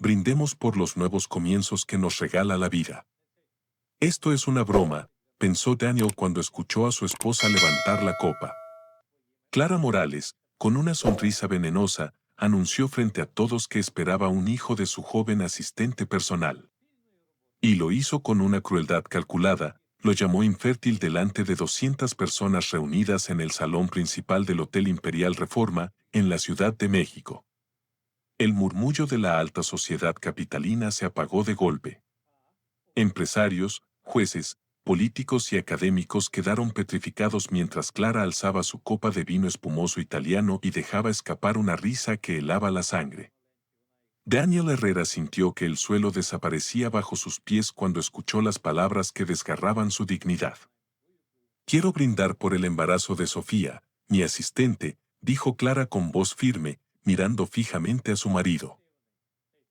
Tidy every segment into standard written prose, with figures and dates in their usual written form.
brindemos por los nuevos comienzos que nos regala la vida. Esto es una broma, pensó Daniel cuando escuchó a su esposa levantar la copa. Clara Morales, con una sonrisa venenosa, anunció frente a todos que esperaba un hijo de su joven asistente personal. Y lo hizo con una crueldad calculada, lo llamó infértil delante de 200 personas reunidas en el salón principal del Hotel Imperial Reforma, en la Ciudad de México. El murmullo de la alta sociedad capitalina se apagó de golpe. Empresarios, jueces, políticos y académicos quedaron petrificados mientras Clara alzaba su copa de vino espumoso italiano y dejaba escapar una risa que helaba la sangre. Daniel Herrera sintió que el suelo desaparecía bajo sus pies cuando escuchó las palabras que desgarraban su dignidad. Quiero brindar por el embarazo de Sofía, mi asistente, dijo Clara con voz firme, mirando fijamente a su marido.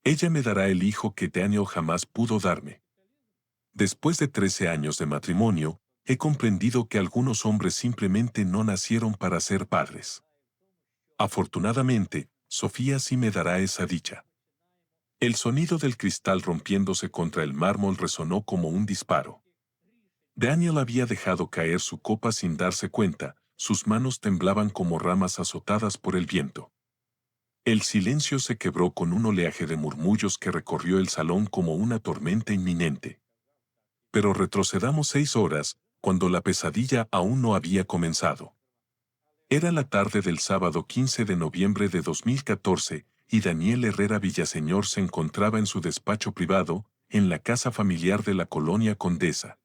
Ella me dará el hijo que Daniel jamás pudo darme. Después de 13 años de matrimonio, he comprendido que algunos hombres simplemente no nacieron para ser padres. Afortunadamente, Sofía sí me dará esa dicha. El sonido del cristal rompiéndose contra el mármol resonó como un disparo. Daniel había dejado caer su copa sin darse cuenta, sus manos temblaban como ramas azotadas por el viento. El silencio se quebró con un oleaje de murmullos que recorrió el salón como una tormenta inminente. Pero retrocedamos 6 horas, cuando la pesadilla aún no había comenzado. Era la tarde del sábado 15 de noviembre de 2014, y Daniel Herrera Villaseñor se encontraba en su despacho privado, en la casa familiar de la colonia Condesa.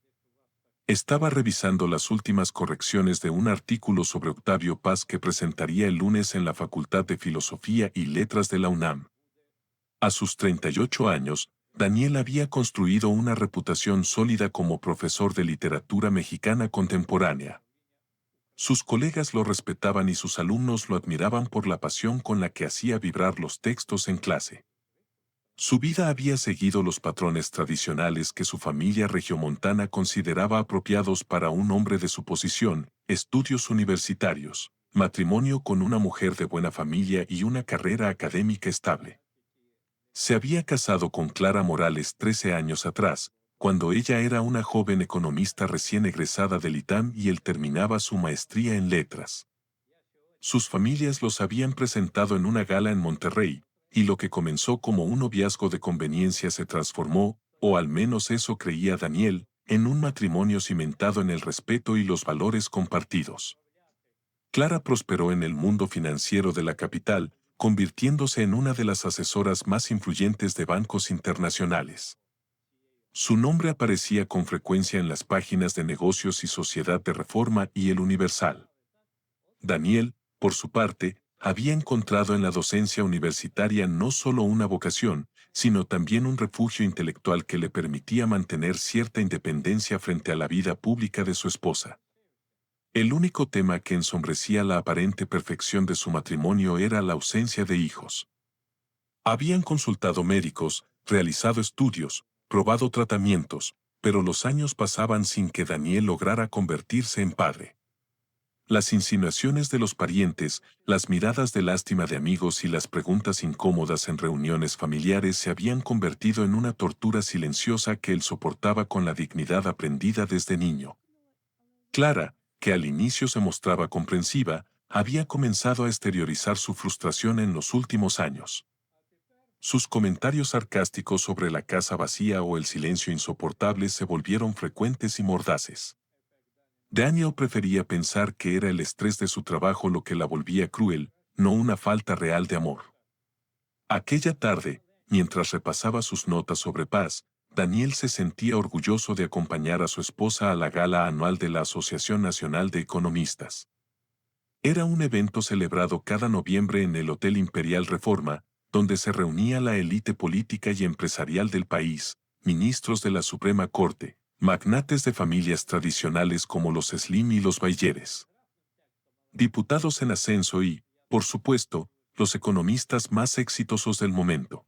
Estaba revisando las últimas correcciones de un artículo sobre Octavio Paz que presentaría el lunes en la Facultad de Filosofía y Letras de la UNAM. A sus 38 años, Daniel había construido una reputación sólida como profesor de literatura mexicana contemporánea. Sus colegas lo respetaban y sus alumnos lo admiraban por la pasión con la que hacía vibrar los textos en clase. Su vida había seguido los patrones tradicionales que su familia regiomontana consideraba apropiados para un hombre de su posición: estudios universitarios, matrimonio con una mujer de buena familia y una carrera académica estable. Se había casado con Clara Morales 13 años atrás, cuando ella era una joven economista recién egresada del ITAM y él terminaba su maestría en letras. Sus familias los habían presentado en una gala en Monterrey, y lo que comenzó como un noviazgo de conveniencia se transformó, o al menos eso creía Daniel, en un matrimonio cimentado en el respeto y los valores compartidos. Clara prosperó en el mundo financiero de la capital, convirtiéndose en una de las asesoras más influyentes de bancos internacionales. Su nombre aparecía con frecuencia en las páginas de Negocios y Sociedad de Reforma y El Universal. Daniel, por su parte, había encontrado en la docencia universitaria no solo una vocación, sino también un refugio intelectual que le permitía mantener cierta independencia frente a la vida pública de su esposa. El único tema que ensombrecía la aparente perfección de su matrimonio era la ausencia de hijos. Habían consultado médicos, realizado estudios, probado tratamientos, pero los años pasaban sin que Daniel lograra convertirse en padre. Las insinuaciones de los parientes, las miradas de lástima de amigos y las preguntas incómodas en reuniones familiares se habían convertido en una tortura silenciosa que él soportaba con la dignidad aprendida desde niño. Clara, que al inicio se mostraba comprensiva, había comenzado a exteriorizar su frustración en los últimos años. Sus comentarios sarcásticos sobre la casa vacía o el silencio insoportable se volvieron frecuentes y mordaces. Daniel prefería pensar que era el estrés de su trabajo lo que la volvía cruel, no una falta real de amor. Aquella tarde, mientras repasaba sus notas sobre paz, Daniel se sentía orgulloso de acompañar a su esposa a la gala anual de la Asociación Nacional de Economistas. Era un evento celebrado cada noviembre en el Hotel Imperial Reforma, donde se reunía la élite política y empresarial del país, ministros de la Suprema Corte, magnates de familias tradicionales como los Slim y los Bayeres, diputados en ascenso y, por supuesto, los economistas más exitosos del momento.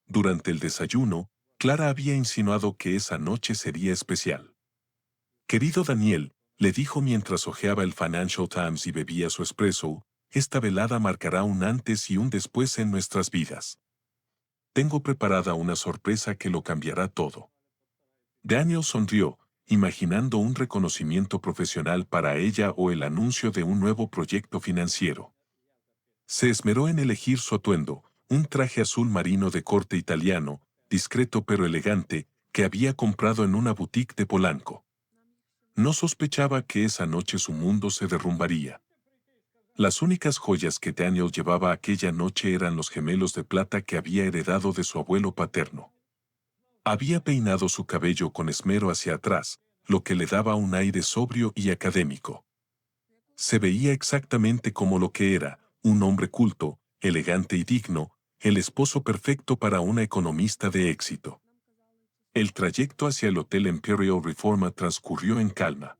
Durante el desayuno, Clara había insinuado que esa noche sería especial. «Querido Daniel», le dijo mientras hojeaba el Financial Times y bebía su espresso, «esta velada marcará un antes y un después en nuestras vidas. Tengo preparada una sorpresa que lo cambiará todo. Daniel sonrió, imaginando un reconocimiento profesional para ella o el anuncio de un nuevo proyecto financiero. Se esmeró en elegir su atuendo, un traje azul marino de corte italiano, discreto pero elegante, que había comprado en una boutique de Polanco. No sospechaba que esa noche su mundo se derrumbaría. Las únicas joyas que Daniel llevaba aquella noche eran los gemelos de plata que había heredado de su abuelo paterno. Había peinado su cabello con esmero hacia atrás, lo que le daba un aire sobrio y académico. Se veía exactamente como lo que era, un hombre culto, elegante y digno, el esposo perfecto para una economista de éxito. El trayecto hacia el Hotel Imperial Reforma transcurrió en calma.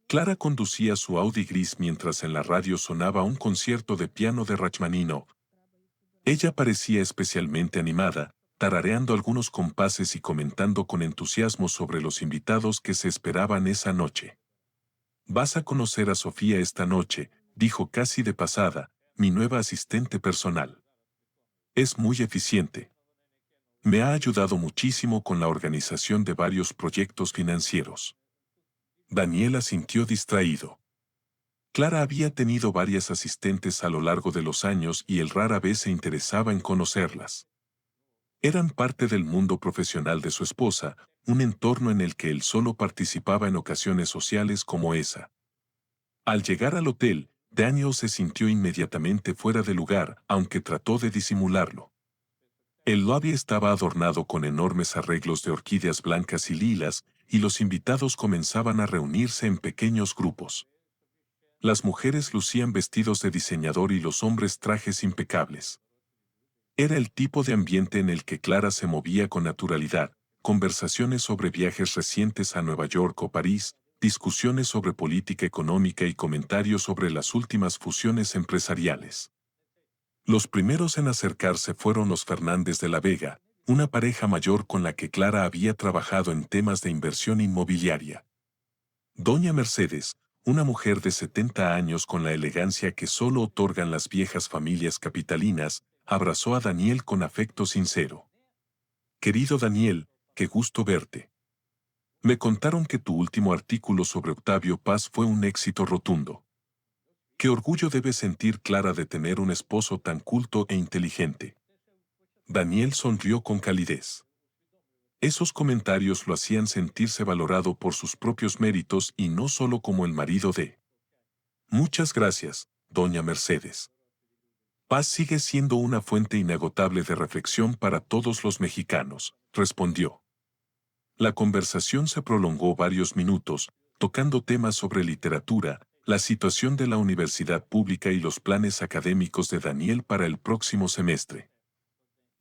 Clara conducía su Audi gris mientras en la radio sonaba un concierto de piano de Rachmaninoff. Ella parecía especialmente animada, tarareando algunos compases y comentando con entusiasmo sobre los invitados que se esperaban esa noche. «Vas a conocer a Sofía esta noche», dijo casi de pasada, «mi nueva asistente personal. Es muy eficiente. Me ha ayudado muchísimo con la organización de varios proyectos financieros». Daniel asintió distraído. Clara había tenido varias asistentes a lo largo de los años y él rara vez se interesaba en conocerlas. Eran parte del mundo profesional de su esposa, un entorno en el que él solo participaba en ocasiones sociales como esa. Al llegar al hotel, Daniel se sintió inmediatamente fuera de lugar, aunque trató de disimularlo. El lobby estaba adornado con enormes arreglos de orquídeas blancas y lilas, y los invitados comenzaban a reunirse en pequeños grupos. Las mujeres lucían vestidos de diseñador y los hombres trajes impecables. Era el tipo de ambiente en el que Clara se movía con naturalidad, conversaciones sobre viajes recientes a Nueva York o París, discusiones sobre política económica y comentarios sobre las últimas fusiones empresariales. Los primeros en acercarse fueron los Fernández de la Vega, una pareja mayor con la que Clara había trabajado en temas de inversión inmobiliaria. Doña Mercedes, una mujer de 70 años con la elegancia que solo otorgan las viejas familias capitalinas, abrazó a Daniel con afecto sincero. «Querido Daniel, qué gusto verte. Me contaron que tu último artículo sobre Octavio Paz fue un éxito rotundo. Qué orgullo debe sentir Clara de tener un esposo tan culto e inteligente». Daniel sonrió con calidez. Esos comentarios lo hacían sentirse valorado por sus propios méritos y no solo como el marido de. «Muchas gracias, doña Mercedes. Paz sigue siendo una fuente inagotable de reflexión para todos los mexicanos», respondió. La conversación se prolongó varios minutos, tocando temas sobre literatura, la situación de la universidad pública y los planes académicos de Daniel para el próximo semestre.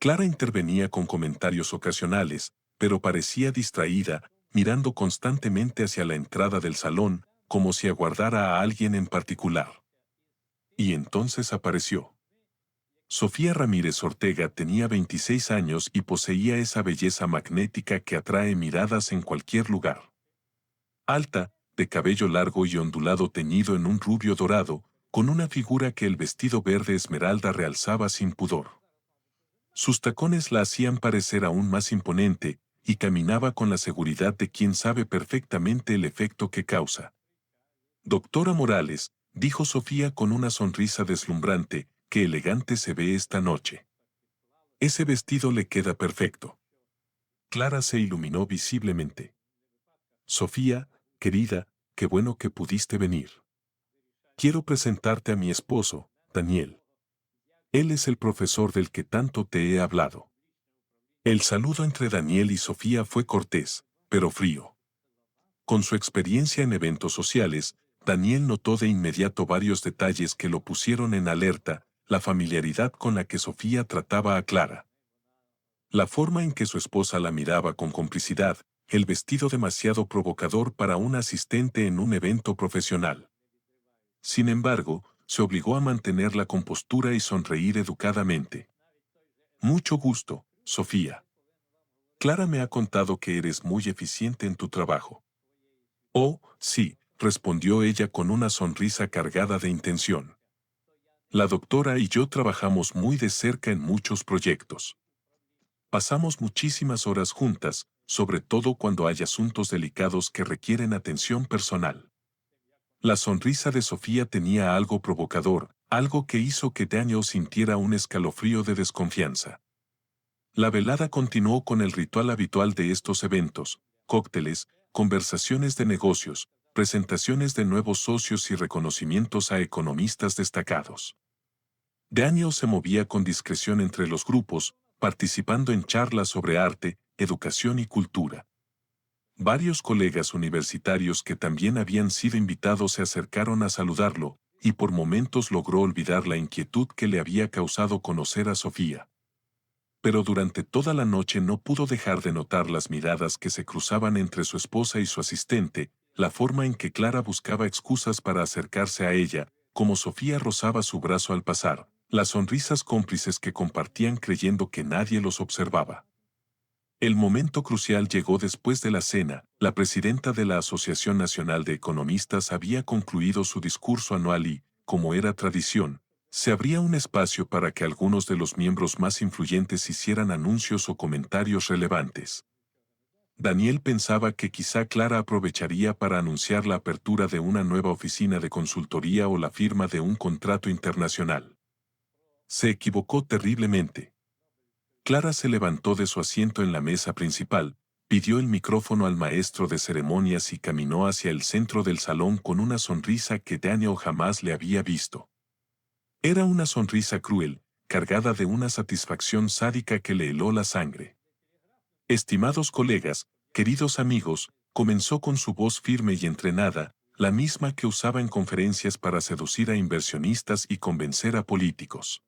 Clara intervenía con comentarios ocasionales, pero parecía distraída, mirando constantemente hacia la entrada del salón, como si aguardara a alguien en particular. Y entonces apareció. Sofía Ramírez Ortega tenía 26 años y poseía esa belleza magnética que atrae miradas en cualquier lugar. Alta, de cabello largo y ondulado teñido en un rubio dorado, con una figura que el vestido verde esmeralda realzaba sin pudor. Sus tacones la hacían parecer aún más imponente, y caminaba con la seguridad de quien sabe perfectamente el efecto que causa. «Doctora Morales», dijo Sofía con una sonrisa deslumbrante, «qué elegante se ve esta noche. Ese vestido le queda perfecto». Clara se iluminó visiblemente. «Sofía, querida, qué bueno que pudiste venir. Quiero presentarte a mi esposo, Daniel. Él es el profesor del que tanto te he hablado». El saludo entre Daniel y Sofía fue cortés, pero frío. Con su experiencia en eventos sociales, Daniel notó de inmediato varios detalles que lo pusieron en alerta, la familiaridad con la que Sofía trataba a Clara. La forma en que su esposa la miraba con complicidad, el vestido demasiado provocador para un asistente en un evento profesional. Sin embargo, se obligó a mantener la compostura y sonreír educadamente. «Mucho gusto, Sofía. Clara me ha contado que eres muy eficiente en tu trabajo». «Oh, sí», respondió ella con una sonrisa cargada de intención. «La doctora y yo trabajamos muy de cerca en muchos proyectos. Pasamos muchísimas horas juntas, sobre todo cuando hay asuntos delicados que requieren atención personal. La sonrisa de Sofía tenía algo provocador, algo que hizo que Daniel sintiera un escalofrío de desconfianza. La velada continuó con el ritual habitual de estos eventos: cócteles, conversaciones de negocios, presentaciones de nuevos socios y reconocimientos a economistas destacados. Daniel se movía con discreción entre los grupos, participando en charlas sobre arte, educación y cultura. Varios colegas universitarios que también habían sido invitados se acercaron a saludarlo, y por momentos logró olvidar la inquietud que le había causado conocer a Sofía. Pero durante toda la noche no pudo dejar de notar las miradas que se cruzaban entre su esposa y su asistente, la forma en que Clara buscaba excusas para acercarse a ella, como Sofía rozaba su brazo al pasar, las sonrisas cómplices que compartían creyendo que nadie los observaba. El momento crucial llegó después de la cena. La presidenta de la Asociación Nacional de Economistas había concluido su discurso anual y, como era tradición, se abría un espacio para que algunos de los miembros más influyentes hicieran anuncios o comentarios relevantes. Daniel pensaba que quizá Clara aprovecharía para anunciar la apertura de una nueva oficina de consultoría o la firma de un contrato internacional. Se equivocó terriblemente. Clara se levantó de su asiento en la mesa principal, pidió el micrófono al maestro de ceremonias y caminó hacia el centro del salón con una sonrisa que Daniel jamás le había visto. Era una sonrisa cruel, cargada de una satisfacción sádica que le heló la sangre. Estimados colegas, queridos amigos, comenzó con su voz firme y entrenada, la misma que usaba en conferencias para seducir a inversionistas y convencer a políticos.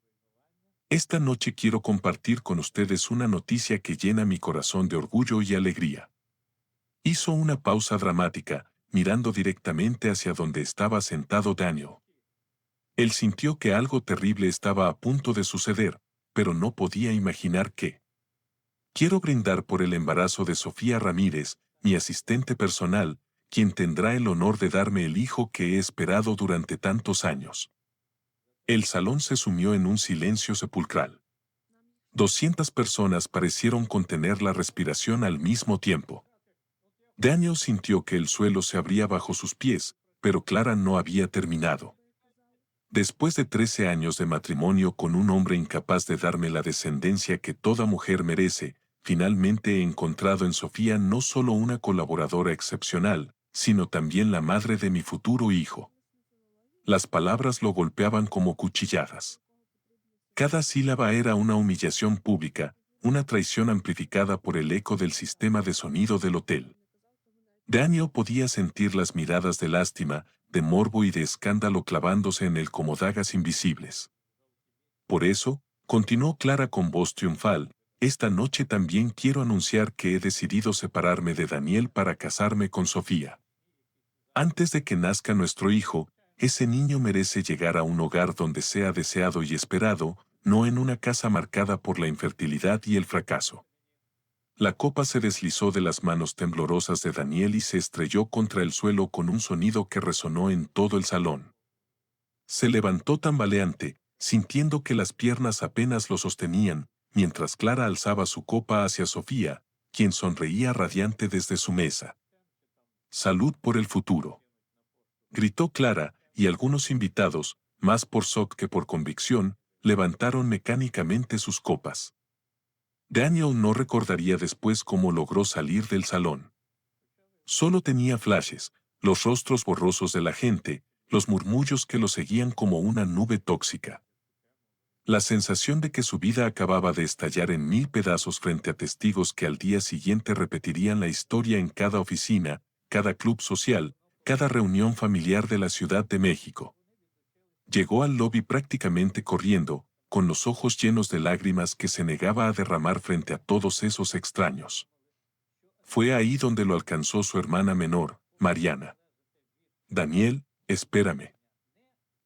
Esta noche quiero compartir con ustedes una noticia que llena mi corazón de orgullo y alegría. Hizo una pausa dramática, mirando directamente hacia donde estaba sentado Daniel. Él sintió que algo terrible estaba a punto de suceder, pero no podía imaginar qué. Quiero brindar por el embarazo de Sofía Ramírez, mi asistente personal, quien tendrá el honor de darme el hijo que he esperado durante tantos años. El salón se sumió en un silencio sepulcral. 200 personas parecieron contener la respiración al mismo tiempo. Daniel sintió que el suelo se abría bajo sus pies, pero Clara no había terminado. Después de 13 años de matrimonio con un hombre incapaz de darme la descendencia que toda mujer merece, finalmente he encontrado en Sofía no solo una colaboradora excepcional, sino también la madre de mi futuro hijo. Las palabras lo golpeaban como cuchilladas. Cada sílaba era una humillación pública, una traición amplificada por el eco del sistema de sonido del hotel. Daniel podía sentir las miradas de lástima, de morbo y de escándalo clavándose en él como dagas invisibles. Por eso, continuó Clara con voz triunfal, esta noche también quiero anunciar que he decidido separarme de Daniel para casarme con Sofía. Antes de que nazca nuestro hijo, ese niño merece llegar a un hogar donde sea deseado y esperado, no en una casa marcada por la infertilidad y el fracaso. La copa se deslizó de las manos temblorosas de Daniel y se estrelló contra el suelo con un sonido que resonó en todo el salón. Se levantó tambaleante, sintiendo que las piernas apenas lo sostenían, mientras Clara alzaba su copa hacia Sofía, quien sonreía radiante desde su mesa. «Salud por el futuro», gritó Clara, y algunos invitados, más por shock que por convicción, levantaron mecánicamente sus copas. Daniel no recordaría después cómo logró salir del salón. Solo tenía flashes, los rostros borrosos de la gente, los murmullos que lo seguían como una nube tóxica. La sensación de que su vida acababa de estallar en 1000 pedazos frente a testigos que al día siguiente repetirían la historia en cada oficina, cada club social, cada reunión familiar de la Ciudad de México. Llegó al lobby prácticamente corriendo, con los ojos llenos de lágrimas que se negaba a derramar frente a todos esos extraños. Fue ahí donde lo alcanzó su hermana menor, Mariana. «Daniel, espérame»,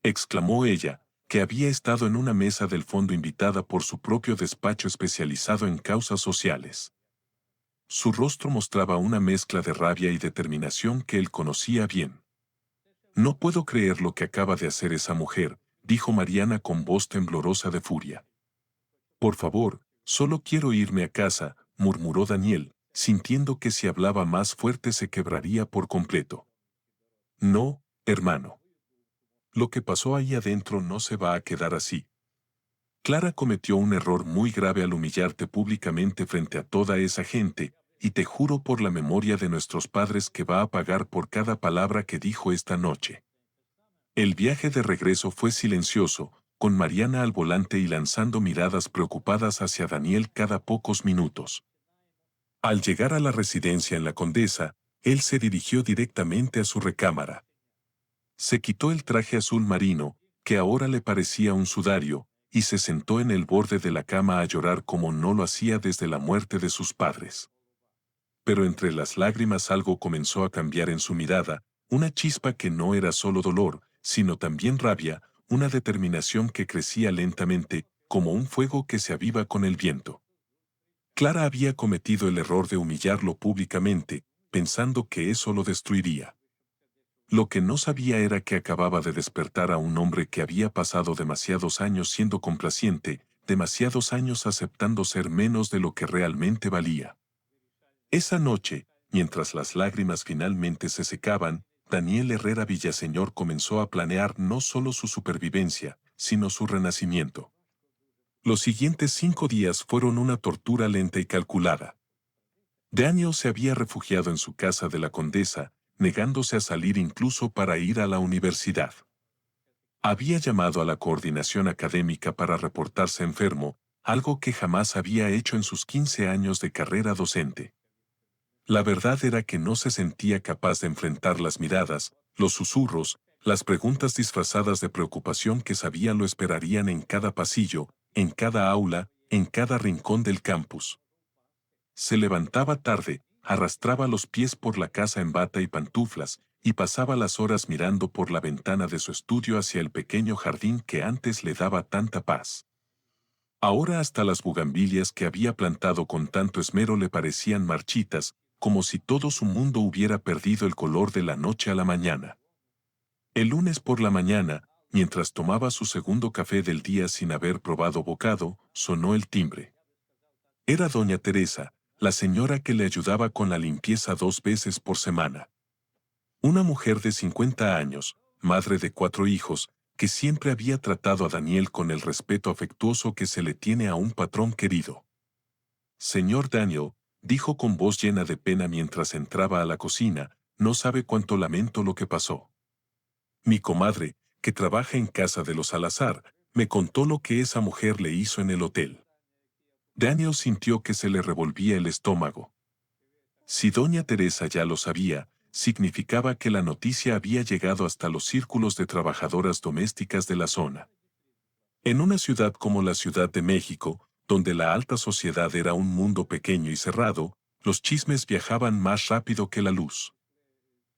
exclamó ella, que había estado en una mesa del fondo invitada por su propio despacho especializado en causas sociales. Su rostro mostraba una mezcla de rabia y determinación que él conocía bien. «No puedo creer lo que acaba de hacer esa mujer», dijo Mariana con voz temblorosa de furia. «Por favor, Solo quiero irme a casa, murmuró Daniel, sintiendo que si hablaba más fuerte se quebraría por completo. No, hermano. Lo que pasó ahí adentro no se va a quedar así. Clara cometió un error muy grave al humillarte públicamente frente a toda esa gente, y te juro por la memoria de nuestros padres que va a pagar por cada palabra que dijo esta noche. El viaje de regreso fue silencioso, con Mariana al volante y lanzando miradas preocupadas hacia Daniel cada pocos minutos. Al llegar a la residencia en la Condesa, él se dirigió directamente a su recámara. Se quitó el traje azul marino, que ahora le parecía un sudario, y se sentó en el borde de la cama a llorar como no lo hacía desde la muerte de sus padres. Pero entre las lágrimas algo comenzó a cambiar en su mirada, una chispa que no era solo dolor, sino también rabia, una determinación que crecía lentamente, como un fuego que se aviva con el viento. Clara había cometido el error de humillarlo públicamente, pensando que eso lo destruiría. Lo que no sabía era que acababa de despertar a un hombre que había pasado demasiados años siendo complaciente, demasiados años aceptando ser menos de lo que realmente valía. Esa noche, mientras las lágrimas finalmente se secaban, Daniel Herrera Villaseñor comenzó a planear no solo su supervivencia, sino su renacimiento. Los siguientes 5 días fueron una tortura lenta y calculada. Daniel se había refugiado en su casa de la Condesa, negándose a salir incluso para ir a la universidad. Había llamado a la coordinación académica para reportarse enfermo, algo que jamás había hecho en sus 15 años de carrera docente. La verdad era que no se sentía capaz de enfrentar las miradas, los susurros, las preguntas disfrazadas de preocupación que sabía lo esperarían en cada pasillo, en cada aula, en cada rincón del campus. Se levantaba tarde, arrastraba los pies por la casa en bata y pantuflas, y pasaba las horas mirando por la ventana de su estudio hacia el pequeño jardín que antes le daba tanta paz. Ahora hasta las bugambilias que había plantado con tanto esmero le parecían marchitas, como si todo su mundo hubiera perdido el color de la noche a la mañana. El lunes por la mañana, mientras tomaba su segundo café del día sin haber probado bocado, sonó el timbre. Era doña Teresa, la señora que le ayudaba con la limpieza 2 veces por semana. Una mujer de 50 años, madre de 4 hijos, que siempre había tratado a Daniel con el respeto afectuoso que se le tiene a un patrón querido. Señor Daniel, dijo con voz llena de pena mientras entraba a la cocina, no sabe cuánto lamento lo que pasó. Mi comadre, que trabaja en casa de los Salazar, me contó lo que esa mujer le hizo en el hotel. Daniel sintió que se le revolvía el estómago. Si doña Teresa ya lo sabía, significaba que la noticia había llegado hasta los círculos de trabajadoras domésticas de la zona. En una ciudad como la Ciudad de México, donde la alta sociedad era un mundo pequeño y cerrado, los chismes viajaban más rápido que la luz.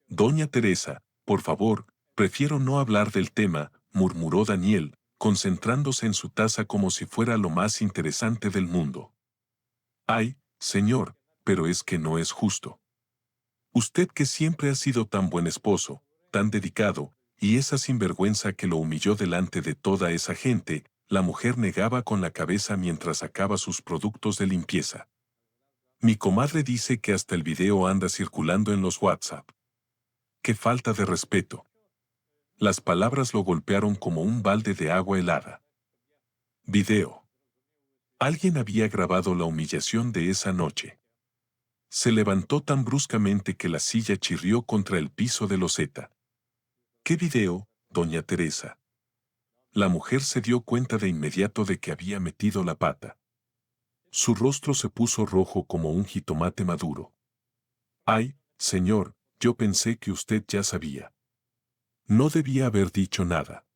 Doña Teresa, por favor, prefiero no hablar del tema, murmuró Daniel, concentrándose en su taza como si fuera lo más interesante del mundo. Ay, señor, pero es que no es justo. Usted que siempre ha sido tan buen esposo, tan dedicado, y esa sinvergüenza que lo humilló delante de toda esa gente, la mujer negaba con la cabeza mientras sacaba sus productos de limpieza. Mi comadre dice que hasta el video anda circulando en los WhatsApp. ¡Qué falta de respeto! Las palabras lo golpearon como un balde de agua helada. Video. Alguien había grabado la humillación de esa noche. Se levantó tan bruscamente que la silla chirrió contra el piso de loseta. ¿Qué video, doña Teresa? La mujer se dio cuenta de inmediato de que había metido la pata. Su rostro se puso rojo como un jitomate maduro. Ay, señor, yo pensé que usted ya sabía. No debía haber dicho nada.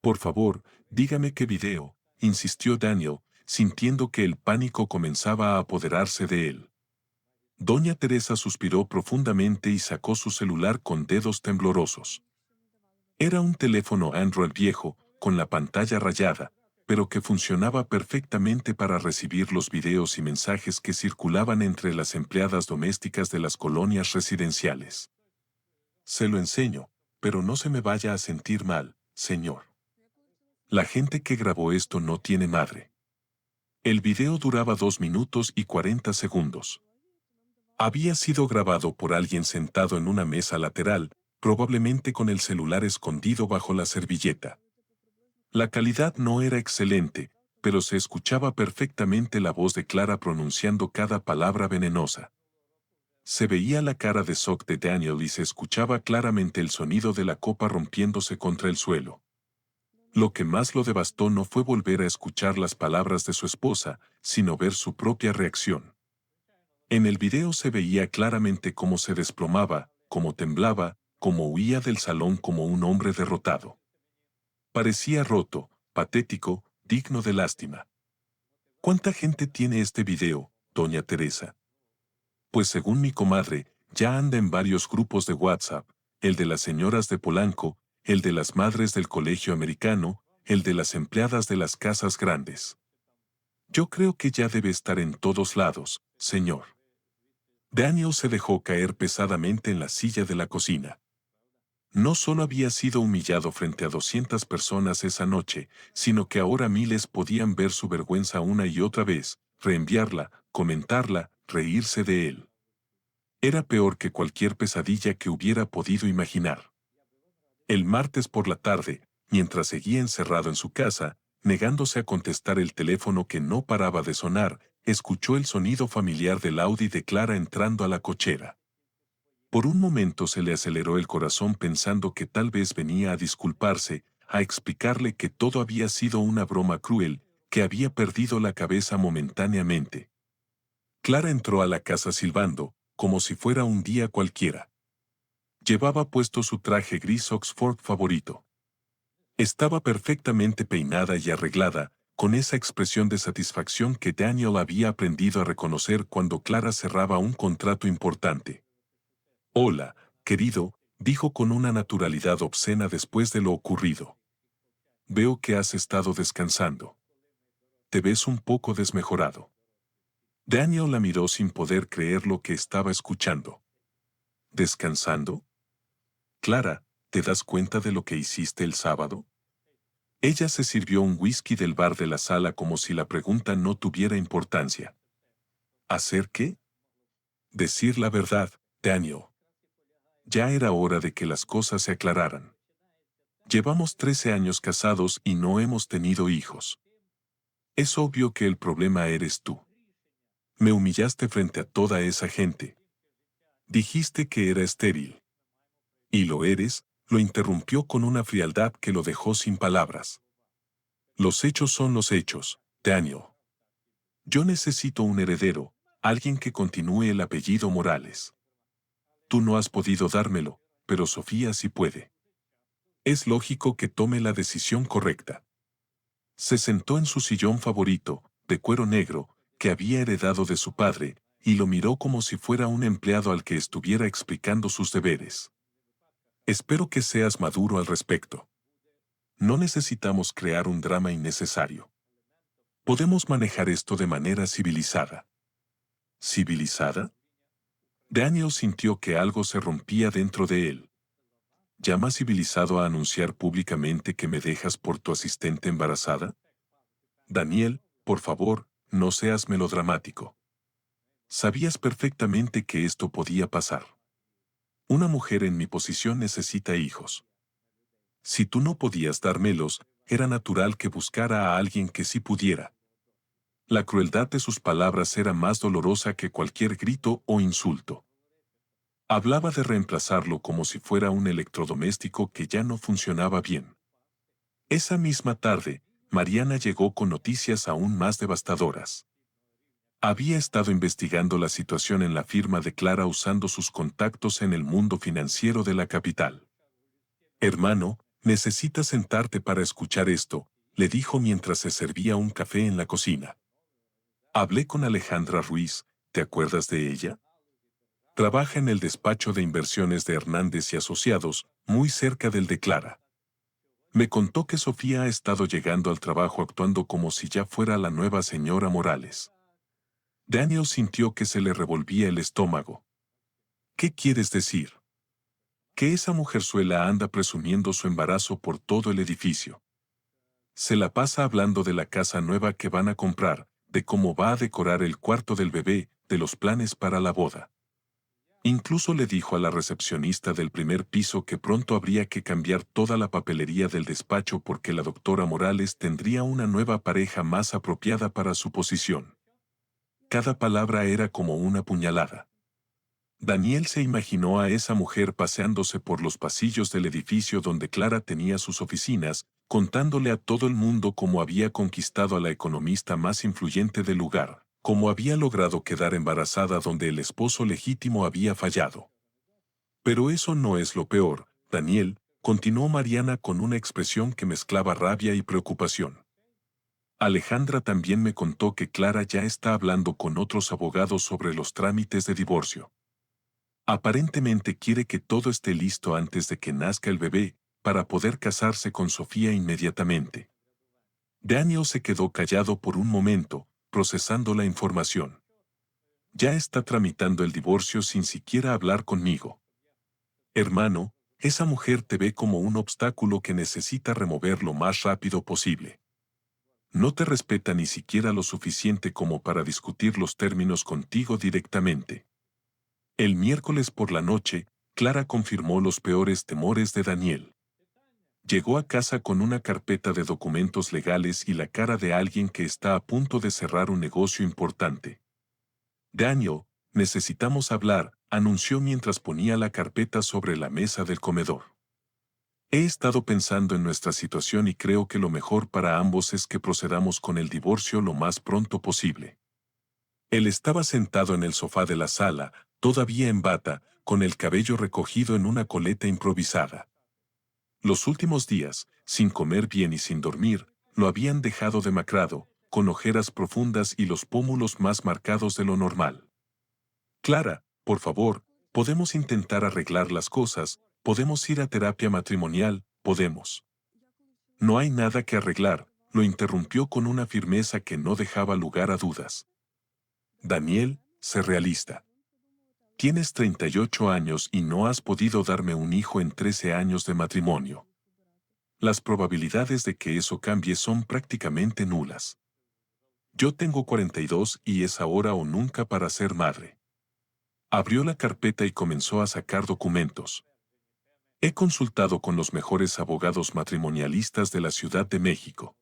Por favor, dígame qué video, insistió Daniel, sintiendo que el pánico comenzaba a apoderarse de él. Doña Teresa suspiró profundamente y sacó su celular con dedos temblorosos. Era un teléfono Android viejo, con la pantalla rayada, pero que funcionaba perfectamente para recibir los videos y mensajes que circulaban entre las empleadas domésticas de las colonias residenciales. Se lo enseño, pero no se me vaya a sentir mal, señor. La gente que grabó esto no tiene madre. El video duraba 2 minutos y 40 segundos. Había sido grabado por alguien sentado en una mesa lateral, probablemente con el celular escondido bajo la servilleta. La calidad no era excelente, pero se escuchaba perfectamente la voz de Clara pronunciando cada palabra venenosa. Se veía la cara de shock de Daniel y se escuchaba claramente el sonido de la copa rompiéndose contra el suelo. Lo que más lo devastó no fue volver a escuchar las palabras de su esposa, sino ver su propia reacción. En el video se veía claramente cómo se desplomaba, cómo temblaba, cómo huía del salón como un hombre derrotado. Parecía roto, patético, digno de lástima. ¿Cuánta gente tiene este video, doña Teresa? Pues según mi comadre, ya anda en varios grupos de WhatsApp, el de las señoras de Polanco, el de las madres del colegio americano, el de las empleadas de las casas grandes. Yo creo que ya debe estar en todos lados, señor. Daniel se dejó caer pesadamente en la silla de la cocina. No solo había sido humillado frente a 200 personas esa noche, sino que ahora miles podían ver su vergüenza una y otra vez, reenviarla, comentarla, reírse de él. Era peor que cualquier pesadilla que hubiera podido imaginar. El martes por la tarde, mientras seguía encerrado en su casa, negándose a contestar el teléfono que no paraba de sonar, escuchó el sonido familiar del Audi de Clara entrando a la cochera. Por un momento se le aceleró el corazón pensando que tal vez venía a disculparse, a explicarle que todo había sido una broma cruel, que había perdido la cabeza momentáneamente. Clara entró a la casa silbando, como si fuera un día cualquiera. Llevaba puesto su traje gris Oxford favorito. Estaba perfectamente peinada y arreglada, con esa expresión de satisfacción que Daniel había aprendido a reconocer cuando Clara cerraba un contrato importante. «Hola, querido», dijo con una naturalidad obscena después de lo ocurrido. «Veo que has estado descansando. Te ves un poco desmejorado». Daniel la miró sin poder creer lo que estaba escuchando. ¿Descansando? Clara, ¿te das cuenta de lo que hiciste el sábado? Ella se sirvió un whisky del bar de la sala como si la pregunta no tuviera importancia. ¿Hacer qué? Decir la verdad, Daniel. Ya era hora de que las cosas se aclararan. Llevamos 13 años casados y no hemos tenido hijos. Es obvio que el problema eres tú. Me humillaste frente a toda esa gente. Dijiste que era estéril. Y lo eres, lo interrumpió con una frialdad que lo dejó sin palabras. Los hechos son los hechos, Daniel. Yo necesito un heredero, alguien que continúe el apellido Morales. Tú no has podido dármelo, pero Sofía sí puede. Es lógico que tome la decisión correcta. Se sentó en su sillón favorito, de cuero negro, que había heredado de su padre, y lo miró como si fuera un empleado al que estuviera explicando sus deberes. Espero que seas maduro al respecto. No necesitamos crear un drama innecesario. Podemos manejar esto de manera civilizada. ¿Civilizada? Daniel sintió que algo se rompía dentro de él. ¿Llama civilizado a anunciar públicamente que me dejas por tu asistente embarazada? Daniel, por favor, no seas melodramático. Sabías perfectamente que esto podía pasar. Una mujer en mi posición necesita hijos. Si tú no podías dármelos, era natural que buscara a alguien que sí pudiera. La crueldad de sus palabras era más dolorosa que cualquier grito o insulto. Hablaba de reemplazarlo como si fuera un electrodoméstico que ya no funcionaba bien. Esa misma tarde, Mariana llegó con noticias aún más devastadoras. Había estado investigando la situación en la firma de Clara usando sus contactos en el mundo financiero de la capital. «Hermano, necesitas sentarte para escuchar esto», le dijo mientras se servía un café en la cocina. Hablé con Alejandra Ruiz, ¿te acuerdas de ella? Trabaja en el despacho de inversiones de Hernández y Asociados, muy cerca del de Clara. Me contó que Sofía ha estado llegando al trabajo actuando como si ya fuera la nueva señora Morales. Daniel sintió que se le revolvía el estómago. ¿Qué quieres decir? Que esa mujerzuela anda presumiendo su embarazo por todo el edificio. Se la pasa hablando de la casa nueva que van a comprar, de cómo va a decorar el cuarto del bebé, de los planes para la boda. Incluso le dijo a la recepcionista del primer piso que pronto habría que cambiar toda la papelería del despacho porque la doctora Morales tendría una nueva pareja más apropiada para su posición. Cada palabra era como una puñalada. Daniel se imaginó a esa mujer paseándose por los pasillos del edificio donde Clara tenía sus oficinas, contándole a todo el mundo cómo había conquistado a la economista más influyente del lugar, cómo había logrado quedar embarazada donde el esposo legítimo había fallado. Pero eso no es lo peor, Daniel, continuó Mariana con una expresión que mezclaba rabia y preocupación. Alejandra también me contó que Clara ya está hablando con otros abogados sobre los trámites de divorcio. Aparentemente quiere que todo esté listo antes de que nazca el bebé, para poder casarse con Sofía inmediatamente. Daniel se quedó callado por un momento, procesando la información. Ya está tramitando el divorcio sin siquiera hablar conmigo. Hermano, esa mujer te ve como un obstáculo que necesita remover lo más rápido posible. No te respeta ni siquiera lo suficiente como para discutir los términos contigo directamente. El miércoles por la noche, Clara confirmó los peores temores de Daniel. Llegó a casa con una carpeta de documentos legales y la cara de alguien que está a punto de cerrar un negocio importante. Daniel, necesitamos hablar, anunció mientras ponía la carpeta sobre la mesa del comedor. He estado pensando en nuestra situación y creo que lo mejor para ambos es que procedamos con el divorcio lo más pronto posible. Él estaba sentado en el sofá de la sala, todavía en bata, con el cabello recogido en una coleta improvisada. Los últimos días, sin comer bien y sin dormir, lo habían dejado demacrado, con ojeras profundas y los pómulos más marcados de lo normal. Clara, por favor, podemos intentar arreglar las cosas, podemos ir a terapia matrimonial, podemos. No hay nada que arreglar, lo interrumpió con una firmeza que no dejaba lugar a dudas. Daniel, sé realista. Tienes 38 años y no has podido darme un hijo en 13 años de matrimonio. Las probabilidades de que eso cambie son prácticamente nulas. Yo tengo 42 y es ahora o nunca para ser madre. Abrió la carpeta y comenzó a sacar documentos. He consultado con los mejores abogados matrimonialistas de la Ciudad de México.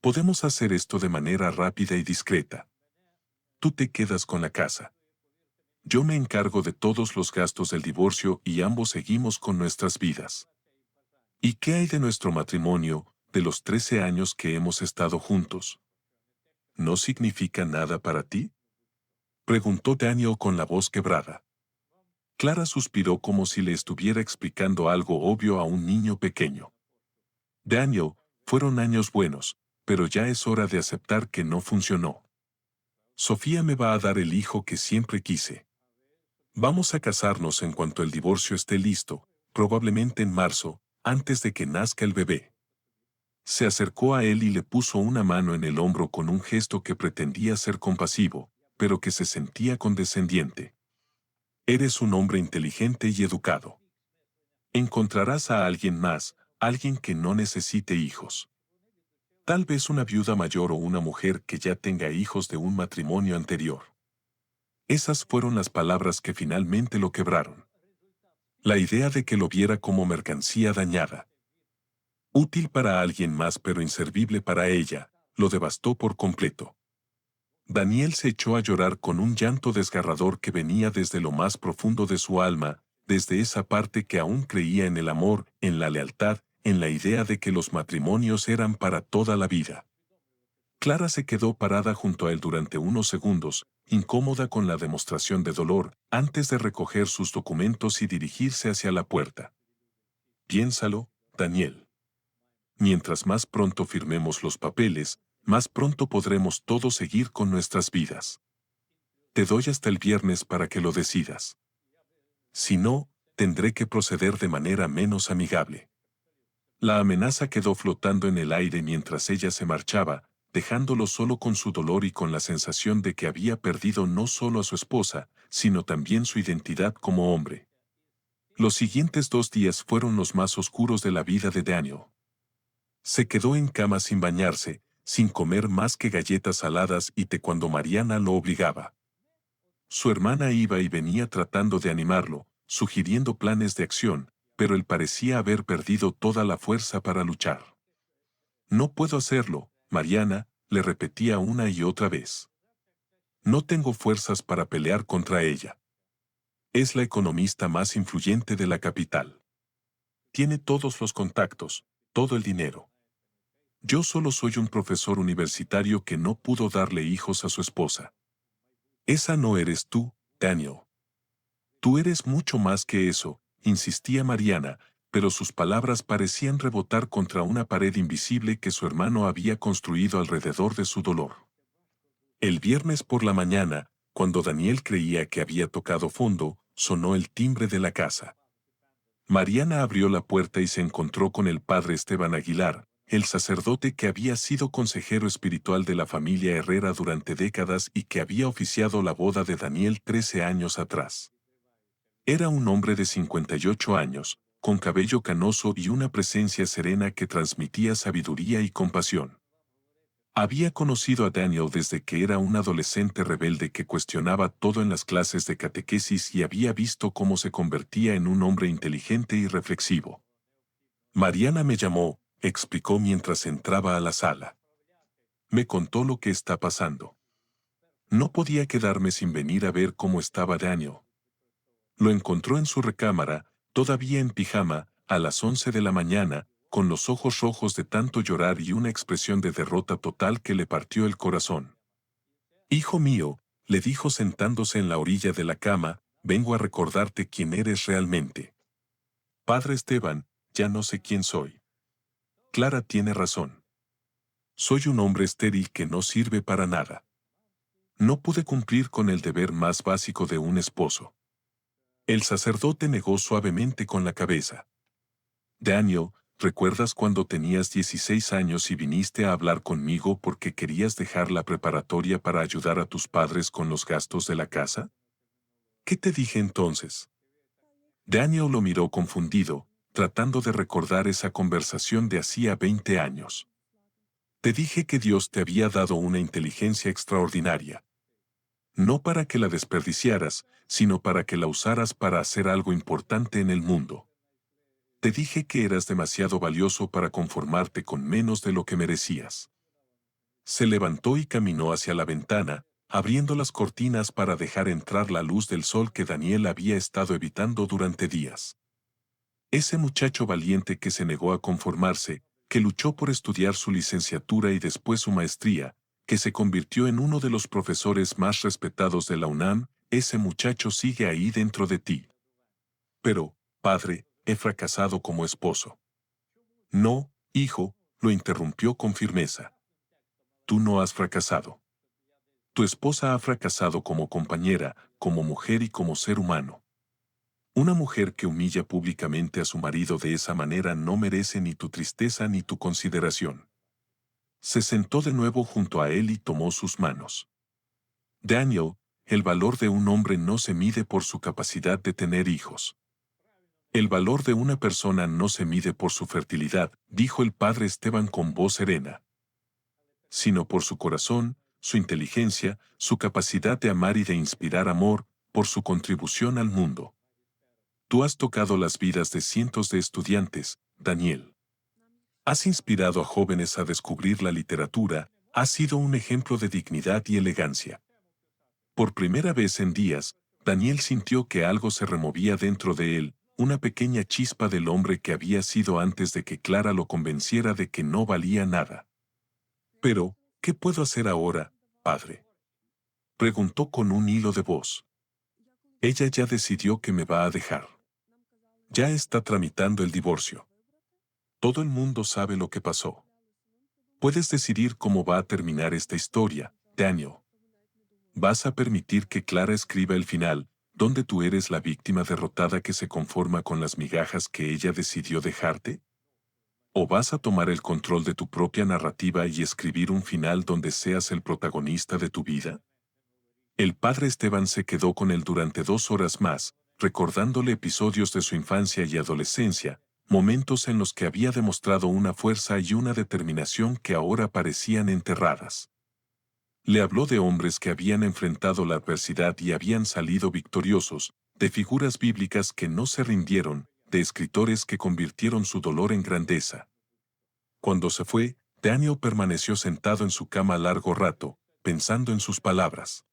Podemos hacer esto de manera rápida y discreta. Tú te quedas con la casa. Yo me encargo de todos los gastos del divorcio y ambos seguimos con nuestras vidas. ¿Y qué hay de nuestro matrimonio, de los 13 años que hemos estado juntos? ¿No significa nada para ti? Preguntó Daniel con la voz quebrada. Clara suspiró como si le estuviera explicando algo obvio a un niño pequeño. Daniel, fueron años buenos, pero ya es hora de aceptar que no funcionó. Sofía me va a dar el hijo que siempre quise. Vamos a casarnos en cuanto el divorcio esté listo, probablemente en marzo, antes de que nazca el bebé. Se acercó a él y le puso una mano en el hombro con un gesto que pretendía ser compasivo, pero que se sentía condescendiente. Eres un hombre inteligente y educado. Encontrarás a alguien más, alguien que no necesite hijos. Tal vez una viuda mayor o una mujer que ya tenga hijos de un matrimonio anterior. Esas fueron las palabras que finalmente lo quebraron. La idea de que lo viera como mercancía dañada, útil para alguien más pero inservible para ella, lo devastó por completo. Daniel se echó a llorar con un llanto desgarrador que venía desde lo más profundo de su alma, desde esa parte que aún creía en el amor, en la lealtad, en la idea de que los matrimonios eran para toda la vida. Clara se quedó parada junto a él durante unos segundos, incómoda con la demostración de dolor, antes de recoger sus documentos y dirigirse hacia la puerta. Piénsalo, Daniel. Mientras más pronto firmemos los papeles, más pronto podremos todos seguir con nuestras vidas. Te doy hasta el viernes para que lo decidas. Si no, tendré que proceder de manera menos amigable. La amenaza quedó flotando en el aire mientras ella se marchaba, dejándolo solo con su dolor y con la sensación de que había perdido no solo a su esposa, sino también su identidad como hombre. Los siguientes 2 días fueron los más oscuros de la vida de Daniel. Se quedó en cama sin bañarse, sin comer más que galletas saladas y té cuando Mariana lo obligaba. Su hermana iba y venía tratando de animarlo, sugiriendo planes de acción, pero él parecía haber perdido toda la fuerza para luchar. No puedo hacerlo, Mariana, le repetía una y otra vez. No tengo fuerzas para pelear contra ella. Es la economista más influyente de la capital. Tiene todos los contactos, todo el dinero. Yo solo soy un profesor universitario que no pudo darle hijos a su esposa. Esa no eres tú, Daniel. Tú eres mucho más que eso, insistía Mariana, pero sus palabras parecían rebotar contra una pared invisible que su hermano había construido alrededor de su dolor. El viernes por la mañana, cuando Daniel creía que había tocado fondo, sonó el timbre de la casa. Mariana abrió la puerta y se encontró con el padre Esteban Aguilar, el sacerdote que había sido consejero espiritual de la familia Herrera durante décadas y que había oficiado la boda de Daniel 13 años atrás. Era un hombre de 58 años, con cabello canoso y una presencia serena que transmitía sabiduría y compasión. Había conocido a Daniel desde que era un adolescente rebelde que cuestionaba todo en las clases de catequesis y había visto cómo se convertía en un hombre inteligente y reflexivo. Mariana me llamó, explicó mientras entraba a la sala. Me contó lo que está pasando. No podía quedarme sin venir a ver cómo estaba Daniel. Lo encontró en su recámara, todavía en pijama, a las 11 de la mañana, con los ojos rojos de tanto llorar y una expresión de derrota total que le partió el corazón. Hijo mío, le dijo sentándose en la orilla de la cama, vengo a recordarte quién eres realmente. Padre Esteban, ya no sé quién soy. Clara tiene razón. Soy un hombre estéril que no sirve para nada. No pude cumplir con el deber más básico de un esposo. El sacerdote negó suavemente con la cabeza. Daniel, ¿recuerdas cuando tenías 16 años y viniste a hablar conmigo porque querías dejar la preparatoria para ayudar a tus padres con los gastos de la casa? ¿Qué te dije entonces? Daniel lo miró confundido, tratando de recordar esa conversación de hacía 20 años. Te dije que Dios te había dado una inteligencia extraordinaria. No para que la desperdiciaras, sino para que la usaras para hacer algo importante en el mundo. Te dije que eras demasiado valioso para conformarte con menos de lo que merecías. Se levantó y caminó hacia la ventana, abriendo las cortinas para dejar entrar la luz del sol que Daniel había estado evitando durante días. Ese muchacho valiente que se negó a conformarse, que luchó por estudiar su licenciatura y después su maestría, que se convirtió en uno de los profesores más respetados de la UNAM, ese muchacho sigue ahí dentro de ti. Pero, padre, he fracasado como esposo. No, hijo, lo interrumpió con firmeza. Tú no has fracasado. Tu esposa ha fracasado como compañera, como mujer y como ser humano. Una mujer que humilla públicamente a su marido de esa manera no merece ni tu tristeza ni tu consideración. Se sentó de nuevo junto a él y tomó sus manos. Daniel, el valor de un hombre no se mide por su capacidad de tener hijos. El valor de una persona no se mide por su fertilidad, dijo el padre Esteban con voz serena, sino por su corazón, su inteligencia, su capacidad de amar y de inspirar amor, por su contribución al mundo. Tú has tocado las vidas de cientos de estudiantes, Daniel. Has inspirado a jóvenes a descubrir la literatura, has sido un ejemplo de dignidad y elegancia. Por primera vez en días, Daniel sintió que algo se removía dentro de él, una pequeña chispa del hombre que había sido antes de que Clara lo convenciera de que no valía nada. Pero, ¿qué puedo hacer ahora, padre? Preguntó con un hilo de voz. Ella ya decidió que me va a dejar. Ya está tramitando el divorcio. Todo el mundo sabe lo que pasó. Puedes decidir cómo va a terminar esta historia, Daniel. ¿Vas a permitir que Clara escriba el final, donde tú eres la víctima derrotada que se conforma con las migajas que ella decidió dejarte? ¿O vas a tomar el control de tu propia narrativa y escribir un final donde seas el protagonista de tu vida? El padre Esteban se quedó con él durante 2 horas más, recordándole episodios de su infancia y adolescencia, momentos en los que había demostrado una fuerza y una determinación que ahora parecían enterradas. Le habló de hombres que habían enfrentado la adversidad y habían salido victoriosos, de figuras bíblicas que no se rindieron, de escritores que convirtieron su dolor en grandeza. Cuando se fue, Daniel permaneció sentado en su cama largo rato, pensando en sus palabras.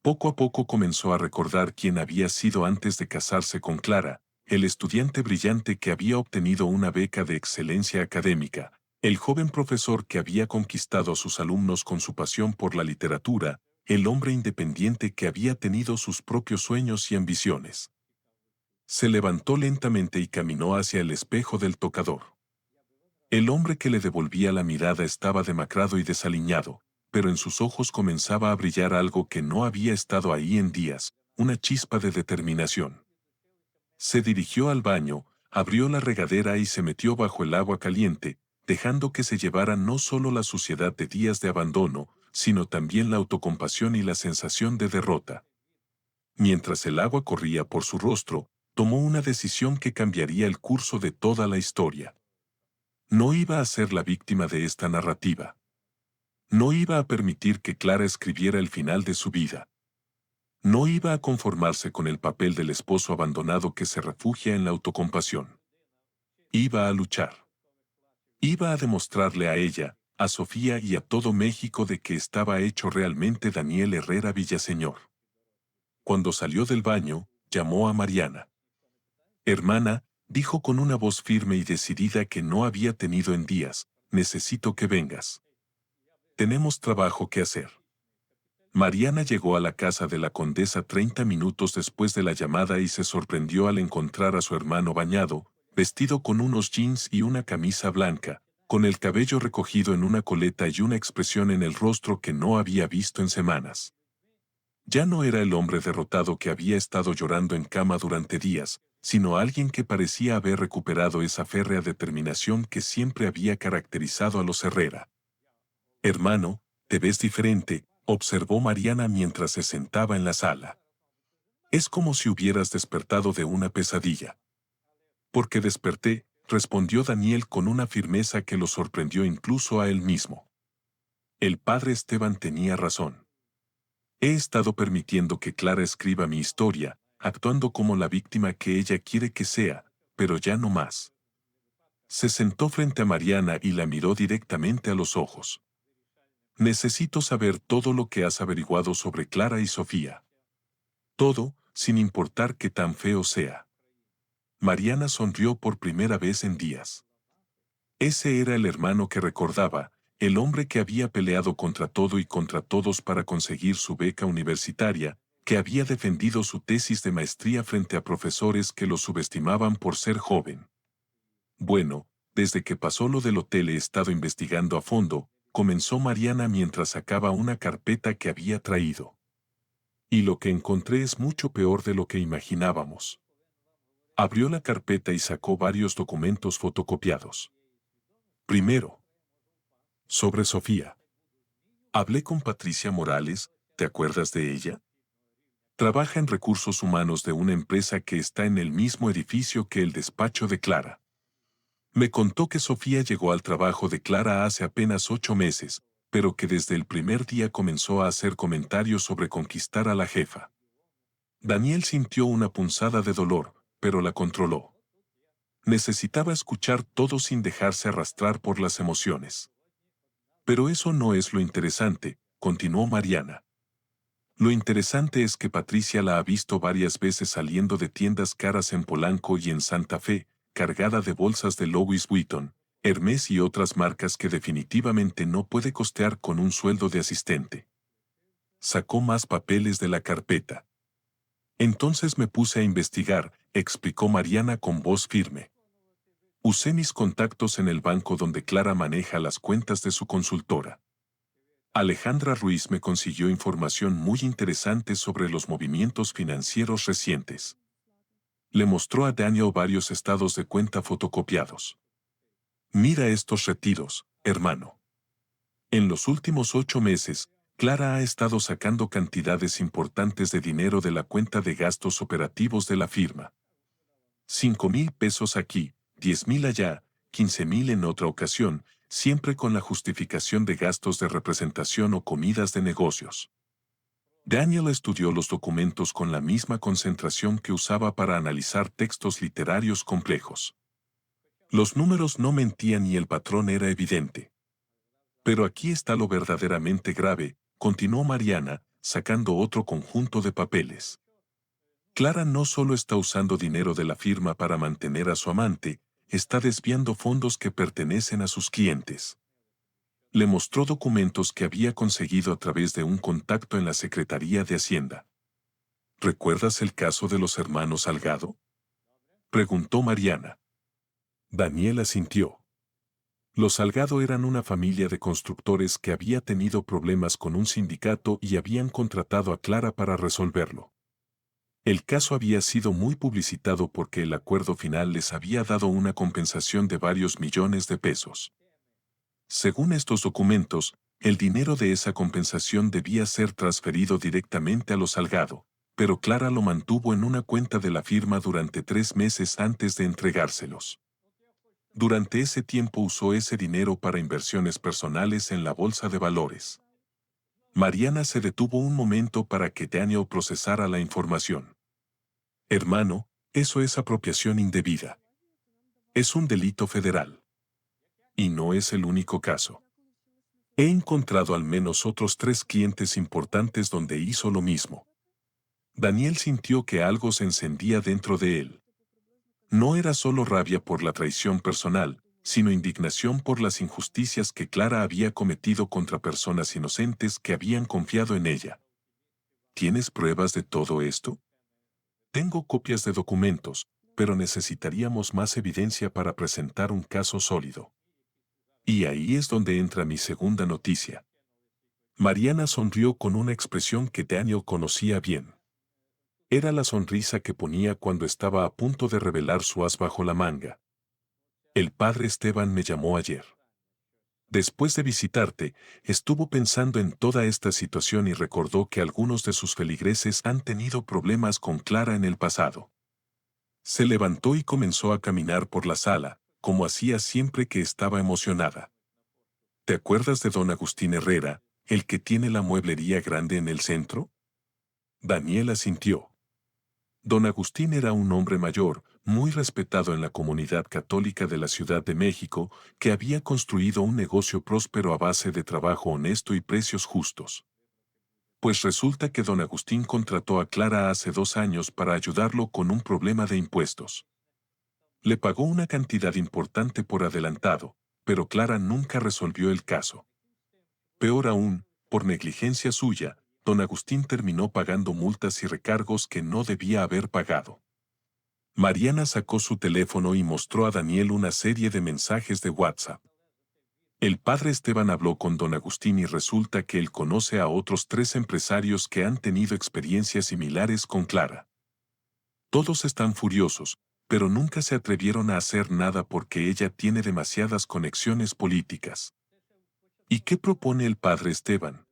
Poco a poco comenzó a recordar quién había sido antes de casarse con Clara, el estudiante brillante que había obtenido una beca de excelencia académica, el joven profesor que había conquistado a sus alumnos con su pasión por la literatura, el hombre independiente que había tenido sus propios sueños y ambiciones. Se levantó lentamente y caminó hacia el espejo del tocador. El hombre que le devolvía la mirada estaba demacrado y desaliñado, pero en sus ojos comenzaba a brillar algo que no había estado ahí en días, una chispa de determinación. Se dirigió al baño, abrió la regadera y se metió bajo el agua caliente, dejando que se llevara no solo la suciedad de días de abandono, sino también la autocompasión y la sensación de derrota. Mientras el agua corría por su rostro, tomó una decisión que cambiaría el curso de toda la historia. No iba a ser la víctima de esta narrativa. No iba a permitir que Clara escribiera el final de su vida. No iba a conformarse con el papel del esposo abandonado que se refugia en la autocompasión. Iba a luchar. Iba a demostrarle a ella, a Sofía y a todo México de que estaba hecho realmente Daniel Herrera Villaseñor. Cuando salió del baño, llamó a Mariana. «Hermana», dijo con una voz firme y decidida que no había tenido en días, «necesito que vengas. Tenemos trabajo que hacer». Mariana llegó a la casa de la condesa 30 minutos después de la llamada y se sorprendió al encontrar a su hermano bañado, vestido con unos jeans y una camisa blanca, con el cabello recogido en una coleta y una expresión en el rostro que no había visto en semanas. Ya no era el hombre derrotado que había estado llorando en cama durante días, sino alguien que parecía haber recuperado esa férrea determinación que siempre había caracterizado a los Herrera. «Hermano, te ves diferente», observó Mariana mientras se sentaba en la sala. «Es como si hubieras despertado de una pesadilla». «Porque desperté», respondió Daniel con una firmeza que lo sorprendió incluso a él mismo. El padre Esteban tenía razón. He estado permitiendo que Clara escriba mi historia, actuando como la víctima que ella quiere que sea, pero ya no más. Se sentó frente a Mariana y la miró directamente a los ojos. «Necesito saber todo lo que has averiguado sobre Clara y Sofía. Todo, sin importar qué tan feo sea». Mariana sonrió por primera vez en días. Ese era el hermano que recordaba, el hombre que había peleado contra todo y contra todos para conseguir su beca universitaria, que había defendido su tesis de maestría frente a profesores que lo subestimaban por ser joven. «Bueno, desde que pasó lo del hotel he estado investigando a fondo», comenzó Mariana mientras sacaba una carpeta que había traído. «Y lo que encontré es mucho peor de lo que imaginábamos». Abrió la carpeta y sacó varios documentos fotocopiados. Primero, sobre Sofía. Hablé con Patricia Morales, ¿te acuerdas de ella? Trabaja en recursos humanos de una empresa que está en el mismo edificio que el despacho de Clara. Me contó que Sofía llegó al trabajo de Clara hace apenas 8 meses, pero que desde el primer día comenzó a hacer comentarios sobre conquistar a la jefa. Daniel sintió una punzada de dolor, pero la controló. Necesitaba escuchar todo sin dejarse arrastrar por las emociones. Pero eso no es lo interesante, continuó Mariana. Lo interesante es que Patricia la ha visto varias veces saliendo de tiendas caras en Polanco y en Santa Fe, cargada de bolsas de Louis Vuitton, Hermès y otras marcas que definitivamente no puede costear con un sueldo de asistente. Sacó más papeles de la carpeta. Entonces me puse a investigar, explicó Mariana con voz firme. Usé mis contactos en el banco donde Clara maneja las cuentas de su consultora. Alejandra Ruiz me consiguió información muy interesante sobre los movimientos financieros recientes. Le mostró a Daniel varios estados de cuenta fotocopiados. Mira estos retiros, hermano. En los últimos 8 meses, Clara ha estado sacando cantidades importantes de dinero de la cuenta de gastos operativos de la firma. 5,000 pesos aquí, 10.000 allá, 15.000 en otra ocasión, siempre con la justificación de gastos de representación o comidas de negocios. Daniel estudió los documentos con la misma concentración que usaba para analizar textos literarios complejos. Los números no mentían y el patrón era evidente. Pero aquí está lo verdaderamente grave, continuó Mariana, sacando otro conjunto de papeles. Clara no solo está usando dinero de la firma para mantener a su amante, está desviando fondos que pertenecen a sus clientes. Le mostró documentos que había conseguido a través de un contacto en la Secretaría de Hacienda. ¿Recuerdas el caso de los hermanos Salgado?, preguntó Mariana. Daniel asintió. Los Salgado eran una familia de constructores que había tenido problemas con un sindicato y habían contratado a Clara para resolverlo. El caso había sido muy publicitado porque el acuerdo final les había dado una compensación de varios millones de pesos. Según estos documentos, el dinero de esa compensación debía ser transferido directamente a los Salgado, pero Clara lo mantuvo en una cuenta de la firma durante 3 meses antes de entregárselos. Durante ese tiempo usó ese dinero para inversiones personales en la bolsa de valores. Mariana se detuvo un momento para que Daniel procesara la información. Hermano, eso es apropiación indebida. Es un delito federal. Y no es el único caso. He encontrado al menos otros 3 clientes importantes donde hizo lo mismo. Daniel sintió que algo se encendía dentro de él. No era solo rabia por la traición personal, sino indignación por las injusticias que Clara había cometido contra personas inocentes que habían confiado en ella. ¿Tienes pruebas de todo esto? Tengo copias de documentos, pero necesitaríamos más evidencia para presentar un caso sólido. Y ahí es donde entra mi segunda noticia. Mariana sonrió con una expresión que Daniel conocía bien. Era la sonrisa que ponía cuando estaba a punto de revelar su as bajo la manga. El padre Esteban me llamó ayer. Después de visitarte, estuvo pensando en toda esta situación y recordó que algunos de sus feligreses han tenido problemas con Clara en el pasado. Se levantó y comenzó a caminar por la sala, como hacía siempre que estaba emocionada. ¿Te acuerdas de don Agustín Herrera, el que tiene la mueblería grande en el centro? Daniel asintió. Don Agustín era un hombre mayor, muy respetado en la comunidad católica de la Ciudad de México, que había construido un negocio próspero a base de trabajo honesto y precios justos. Pues resulta que don Agustín contrató a Clara hace 2 años para ayudarlo con un problema de impuestos. Le pagó una cantidad importante por adelantado, pero Clara nunca resolvió el caso. Peor aún, por negligencia suya, don Agustín terminó pagando multas y recargos que no debía haber pagado. Mariana sacó su teléfono y mostró a Daniel una serie de mensajes de WhatsApp. El padre Esteban habló con don Agustín y resulta que él conoce a otros 3 empresarios que han tenido experiencias similares con Clara. Todos están furiosos, pero nunca se atrevieron a hacer nada porque ella tiene demasiadas conexiones políticas. ¿Y qué propone el padre Esteban?,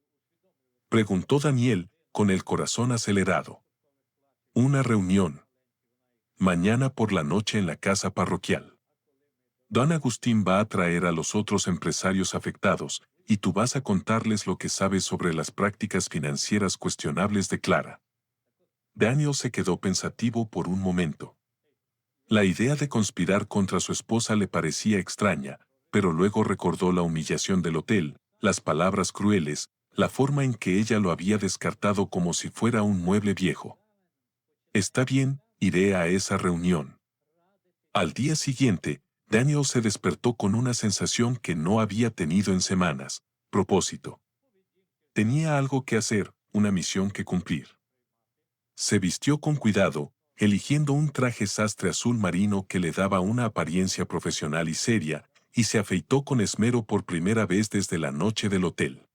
preguntó Daniel, con el corazón acelerado. Una reunión. Mañana por la noche en la casa parroquial. Don Agustín va a traer a los otros empresarios afectados, y tú vas a contarles lo que sabes sobre las prácticas financieras cuestionables de Clara. Daniel se quedó pensativo por un momento. La idea de conspirar contra su esposa le parecía extraña, pero luego recordó la humillación del hotel, las palabras crueles, la forma en que ella lo había descartado como si fuera un mueble viejo. Está bien, iré a esa reunión. Al día siguiente, Daniel se despertó con una sensación que no había tenido en semanas: propósito. Tenía algo que hacer, una misión que cumplir. Se vistió con cuidado, eligiendo un traje sastre azul marino que le daba una apariencia profesional y seria, y se afeitó con esmero por primera vez desde la noche del hotel.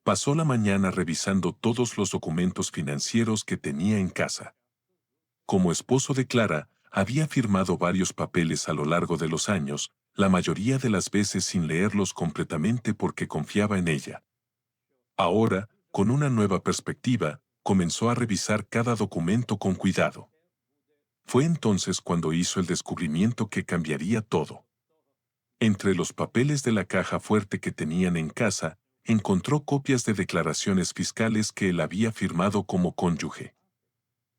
Pasó la mañana revisando todos los documentos financieros que tenía en casa. Como esposo de Clara, había firmado varios papeles a lo largo de los años, la mayoría de las veces sin leerlos completamente porque confiaba en ella. Ahora, con una nueva perspectiva, comenzó a revisar cada documento con cuidado. Fue entonces cuando hizo el descubrimiento que cambiaría todo. Entre los papeles de la caja fuerte que tenían en casa, encontró copias de declaraciones fiscales que él había firmado como cónyuge.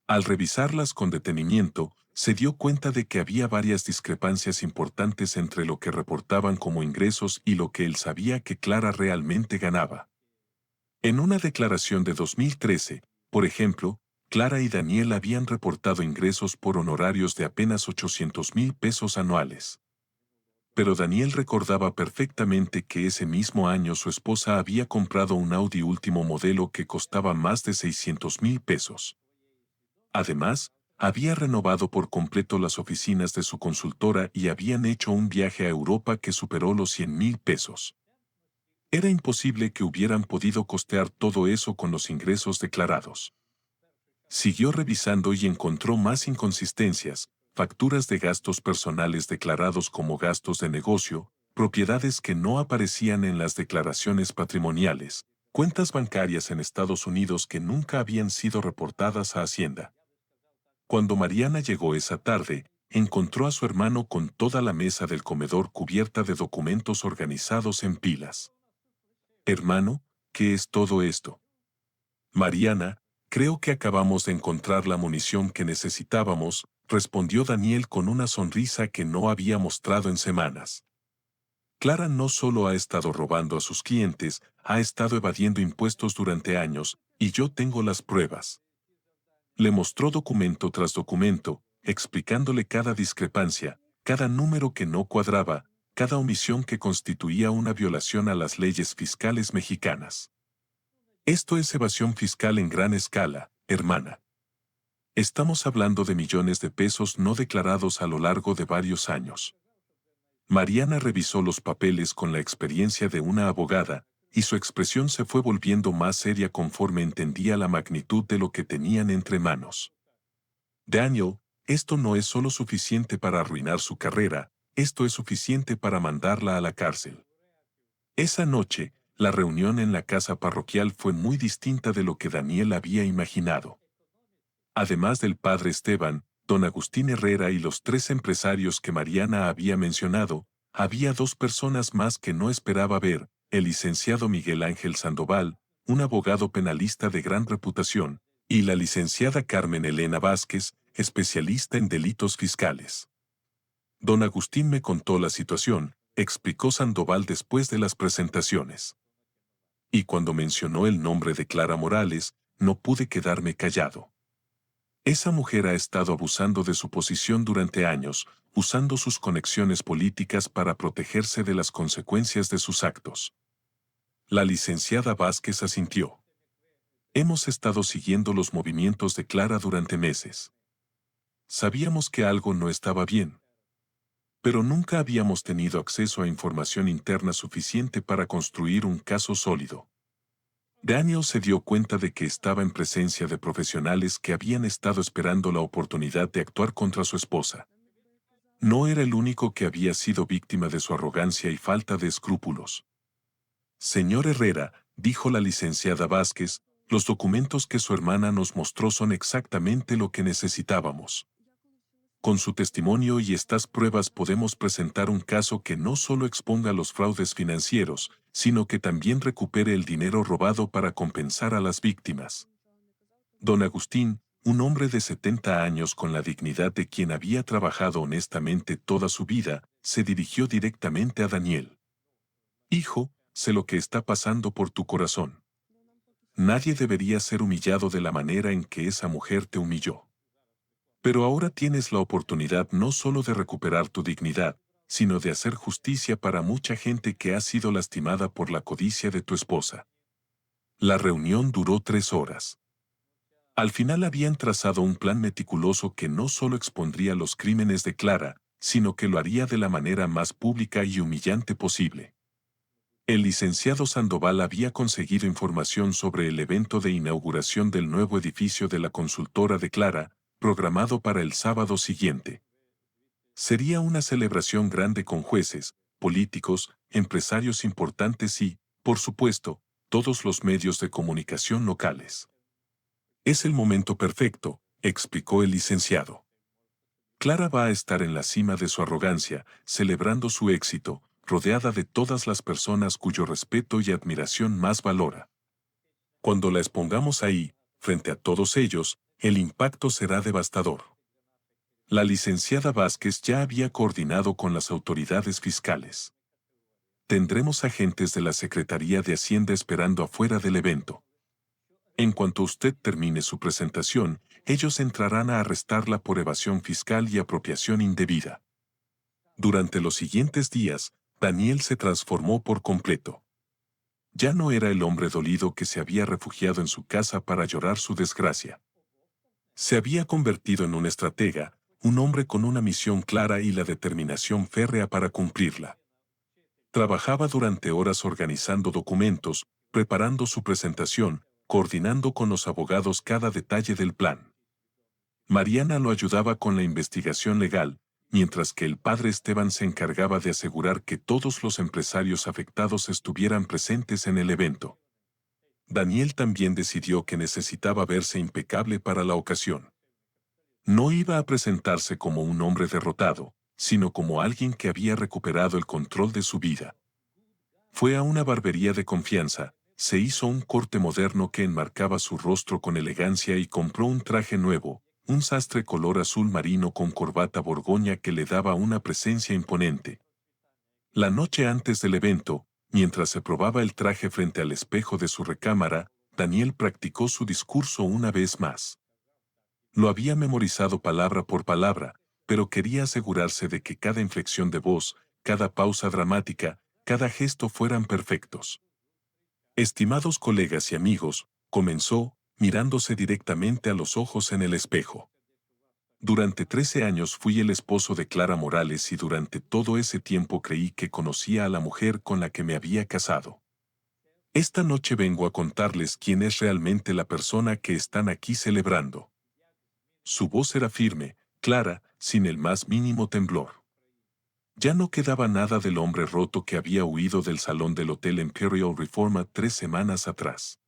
Al revisarlas con detenimiento, se dio cuenta de que había varias discrepancias importantes entre lo que reportaban como ingresos y lo que él sabía que Clara realmente ganaba. En una declaración de 2013, por ejemplo, Clara y Daniel habían reportado ingresos por honorarios de apenas 800,000 pesos anuales. Pero Daniel recordaba perfectamente que ese mismo año su esposa había comprado un Audi último modelo que costaba más de 600,000 pesos. Además, había renovado por completo las oficinas de su consultora y habían hecho un viaje a Europa que superó los 100,000 pesos. Era imposible que hubieran podido costear todo eso con los ingresos declarados. Siguió revisando y encontró más inconsistencias, facturas de gastos personales declarados como gastos de negocio, propiedades que no aparecían en las declaraciones patrimoniales, cuentas bancarias en Estados Unidos que nunca habían sido reportadas a Hacienda. Cuando Mariana llegó esa tarde, encontró a su hermano con toda la mesa del comedor cubierta de documentos organizados en pilas. Hermano, ¿qué es todo esto? Mariana, creo que acabamos de encontrar la munición que necesitábamos, respondió Daniel con una sonrisa que no había mostrado en semanas. Clara no solo ha estado robando a sus clientes, ha estado evadiendo impuestos durante años, y yo tengo las pruebas. Le mostró documento tras documento, explicándole cada discrepancia, cada número que no cuadraba, cada omisión que constituía una violación a las leyes fiscales mexicanas. Esto es evasión fiscal en gran escala, hermana. Estamos hablando de millones de pesos no declarados a lo largo de varios años. Mariana revisó los papeles con la experiencia de una abogada, y su expresión se fue volviendo más seria conforme entendía la magnitud de lo que tenían entre manos. Daniel, esto no es solo suficiente para arruinar su carrera, esto es suficiente para mandarla a la cárcel. Esa noche, la reunión en la casa parroquial fue muy distinta de lo que Daniel había imaginado. Además del padre Esteban, don Agustín Herrera y los 3 empresarios que Mariana había mencionado, había 2 personas más que no esperaba ver: el licenciado Miguel Ángel Sandoval, un abogado penalista de gran reputación, y la licenciada Carmen Elena Vázquez, especialista en delitos fiscales. Don Agustín me contó la situación, explicó Sandoval después de las presentaciones. Y cuando mencionó el nombre de Clara Morales, no pude quedarme callado. Esa mujer ha estado abusando de su posición durante años, usando sus conexiones políticas para protegerse de las consecuencias de sus actos. La licenciada Vázquez asintió. Hemos estado siguiendo los movimientos de Clara durante meses. Sabíamos que algo no estaba bien. Pero nunca habíamos tenido acceso a información interna suficiente para construir un caso sólido. Daniel se dio cuenta de que estaba en presencia de profesionales que habían estado esperando la oportunidad de actuar contra su esposa. No era el único que había sido víctima de su arrogancia y falta de escrúpulos. Señor Herrera, dijo la licenciada Vázquez, los documentos que su hermana nos mostró son exactamente lo que necesitábamos. Con su testimonio y estas pruebas podemos presentar un caso que no solo exponga los fraudes financieros, sino que también recupere el dinero robado para compensar a las víctimas. Don Agustín, un hombre de 70 años con la dignidad de quien había trabajado honestamente toda su vida, se dirigió directamente a Daniel. Hijo, sé lo que está pasando por tu corazón. Nadie debería ser humillado de la manera en que esa mujer te humilló. Pero ahora tienes la oportunidad no solo de recuperar tu dignidad, sino de hacer justicia para mucha gente que ha sido lastimada por la codicia de tu esposa. La reunión duró 3 horas. Al final habían trazado un plan meticuloso que no solo expondría los crímenes de Clara, sino que lo haría de la manera más pública y humillante posible. El licenciado Sandoval había conseguido información sobre el evento de inauguración del nuevo edificio de la consultora de Clara, programado para el sábado siguiente. Sería una celebración grande con jueces, políticos, empresarios importantes y, por supuesto, todos los medios de comunicación locales. Es el momento perfecto, explicó el licenciado. Clara va a estar en la cima de su arrogancia, celebrando su éxito, rodeada de todas las personas cuyo respeto y admiración más valora. Cuando la expongamos ahí, frente a todos ellos, el impacto será devastador. La licenciada Vázquez ya había coordinado con las autoridades fiscales. Tendremos agentes de la Secretaría de Hacienda esperando afuera del evento. En cuanto usted termine su presentación, ellos entrarán a arrestarla por evasión fiscal y apropiación indebida. Durante los siguientes días, Daniel se transformó por completo. Ya no era el hombre dolido que se había refugiado en su casa para llorar su desgracia. Se había convertido en un estratega, un hombre con una misión clara y la determinación férrea para cumplirla. Trabajaba durante horas organizando documentos, preparando su presentación, coordinando con los abogados cada detalle del plan. Mariana lo ayudaba con la investigación legal, mientras que el padre Esteban se encargaba de asegurar que todos los empresarios afectados estuvieran presentes en el evento. Daniel también decidió que necesitaba verse impecable para la ocasión. No iba a presentarse como un hombre derrotado, sino como alguien que había recuperado el control de su vida. Fue a una barbería de confianza, se hizo un corte moderno que enmarcaba su rostro con elegancia y compró un traje nuevo, un sastre color azul marino con corbata borgoña que le daba una presencia imponente. La noche antes del evento, mientras se probaba el traje frente al espejo de su recámara, Daniel practicó su discurso una vez más. Lo había memorizado palabra por palabra, pero quería asegurarse de que cada inflexión de voz, cada pausa dramática, cada gesto fueran perfectos. Estimados colegas y amigos, comenzó, mirándose directamente a los ojos en el espejo. Durante 13 años fui el esposo de Clara Morales y durante todo ese tiempo creí que conocía a la mujer con la que me había casado. Esta noche vengo a contarles quién es realmente la persona que están aquí celebrando. Su voz era firme, clara, sin el más mínimo temblor. Ya no quedaba nada del hombre roto que había huido del salón del Hotel Imperial Reforma 3 semanas atrás.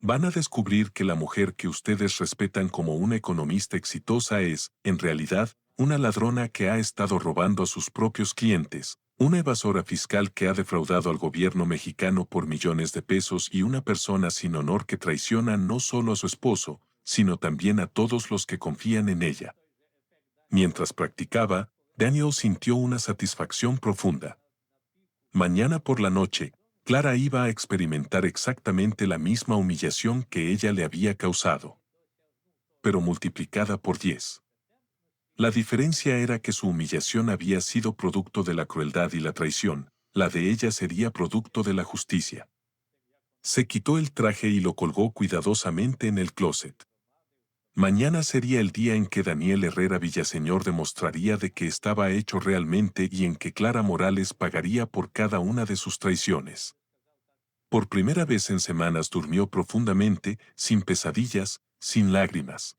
Van a descubrir que la mujer que ustedes respetan como una economista exitosa es, en realidad, una ladrona que ha estado robando a sus propios clientes, una evasora fiscal que ha defraudado al gobierno mexicano por millones de pesos y una persona sin honor que traiciona no solo a su esposo, sino también a todos los que confían en ella. Mientras practicaba, Daniel sintió una satisfacción profunda. Mañana por la noche, Clara iba a experimentar exactamente la misma humillación que ella le había causado, pero multiplicada por 10. La diferencia era que su humillación había sido producto de la crueldad y la traición, la de ella sería producto de la justicia. Se quitó el traje y lo colgó cuidadosamente en el closet. Mañana sería el día en que Daniel Herrera Villaseñor demostraría de que estaba hecho realmente y en que Clara Morales pagaría por cada una de sus traiciones. Por primera vez en semanas durmió profundamente, sin pesadillas, sin lágrimas.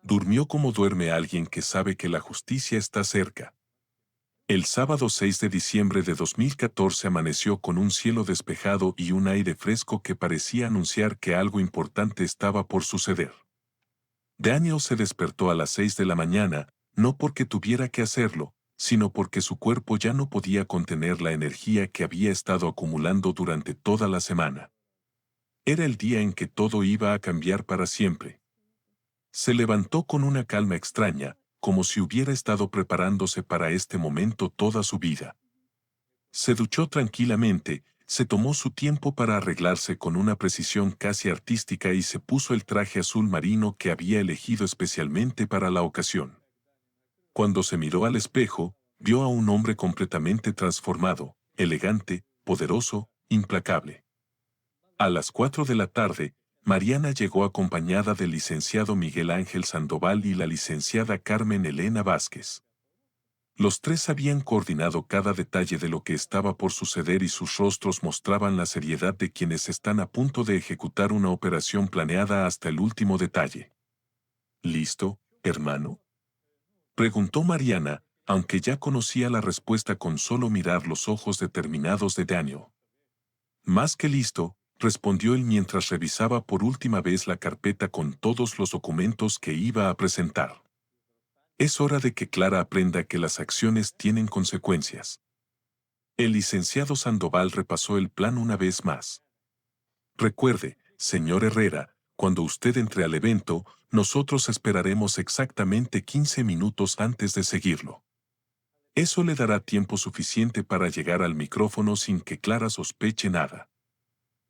Durmió como duerme alguien que sabe que la justicia está cerca. El sábado 6 de diciembre de 2014 amaneció con un cielo despejado y un aire fresco que parecía anunciar que algo importante estaba por suceder. Daniel se despertó a las 6 de la mañana, no porque tuviera que hacerlo, sino porque su cuerpo ya no podía contener la energía que había estado acumulando durante toda la semana. Era el día en que todo iba a cambiar para siempre. Se levantó con una calma extraña, como si hubiera estado preparándose para este momento toda su vida. Se duchó tranquilamente, se tomó su tiempo para arreglarse con una precisión casi artística y se puso el traje azul marino que había elegido especialmente para la ocasión. Cuando se miró al espejo, vio a un hombre completamente transformado, elegante, poderoso, implacable. A las 4 de la tarde, Mariana llegó acompañada del licenciado Miguel Ángel Sandoval y la licenciada Carmen Elena Vázquez. Los tres habían coordinado cada detalle de lo que estaba por suceder y sus rostros mostraban la seriedad de quienes están a punto de ejecutar una operación planeada hasta el último detalle. ¿Listo, hermano?, preguntó Mariana, aunque ya conocía la respuesta con solo mirar los ojos determinados de Daniel. Más que listo, respondió él mientras revisaba por última vez la carpeta con todos los documentos que iba a presentar. Es hora de que Clara aprenda que las acciones tienen consecuencias. El licenciado Sandoval repasó el plan una vez más. Recuerde, señor Herrera, cuando usted entre al evento, nosotros esperaremos exactamente 15 minutos antes de seguirlo. Eso le dará tiempo suficiente para llegar al micrófono sin que Clara sospeche nada.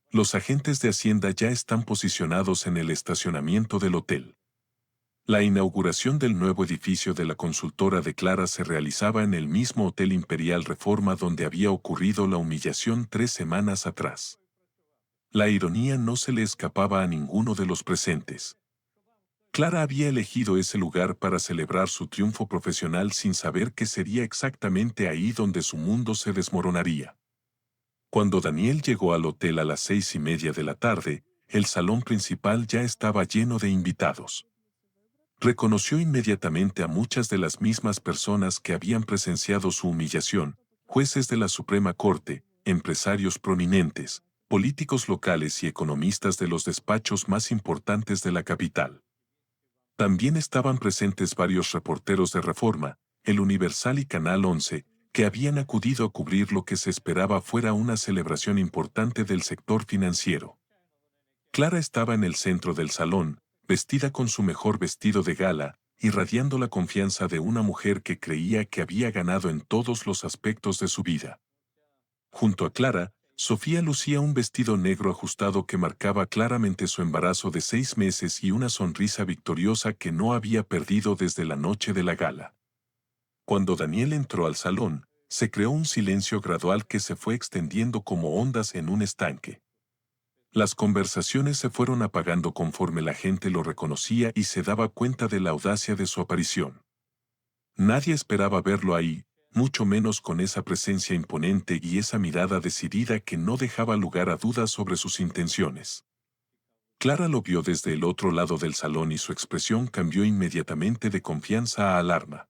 Los agentes de Hacienda ya están posicionados en el estacionamiento del hotel. La inauguración del nuevo edificio de la consultora de Clara se realizaba en el mismo Hotel Imperial Reforma donde había ocurrido la humillación 3 semanas atrás. La ironía no se le escapaba a ninguno de los presentes. Clara había elegido ese lugar para celebrar su triunfo profesional sin saber que sería exactamente ahí donde su mundo se desmoronaría. Cuando Daniel llegó al hotel a las 6:30 de la tarde, el salón principal ya estaba lleno de invitados. Reconoció inmediatamente a muchas de las mismas personas que habían presenciado su humillación, jueces de la Suprema Corte, empresarios prominentes, políticos locales y economistas de los despachos más importantes de la capital. También estaban presentes varios reporteros de Reforma, El Universal y Canal 11, que habían acudido a cubrir lo que se esperaba fuera una celebración importante del sector financiero. Clara estaba en el centro del salón, vestida con su mejor vestido de gala, irradiando la confianza de una mujer que creía que había ganado en todos los aspectos de su vida. Junto a Clara, Sofía lucía un vestido negro ajustado que marcaba claramente su embarazo de 6 meses y una sonrisa victoriosa que no había perdido desde la noche de la gala. Cuando Daniel entró al salón, se creó un silencio gradual que se fue extendiendo como ondas en un estanque. Las conversaciones se fueron apagando conforme la gente lo reconocía y se daba cuenta de la audacia de su aparición. Nadie esperaba verlo ahí, mucho menos con esa presencia imponente y esa mirada decidida que no dejaba lugar a dudas sobre sus intenciones. Clara lo vio desde el otro lado del salón y su expresión cambió inmediatamente de confianza a alarma.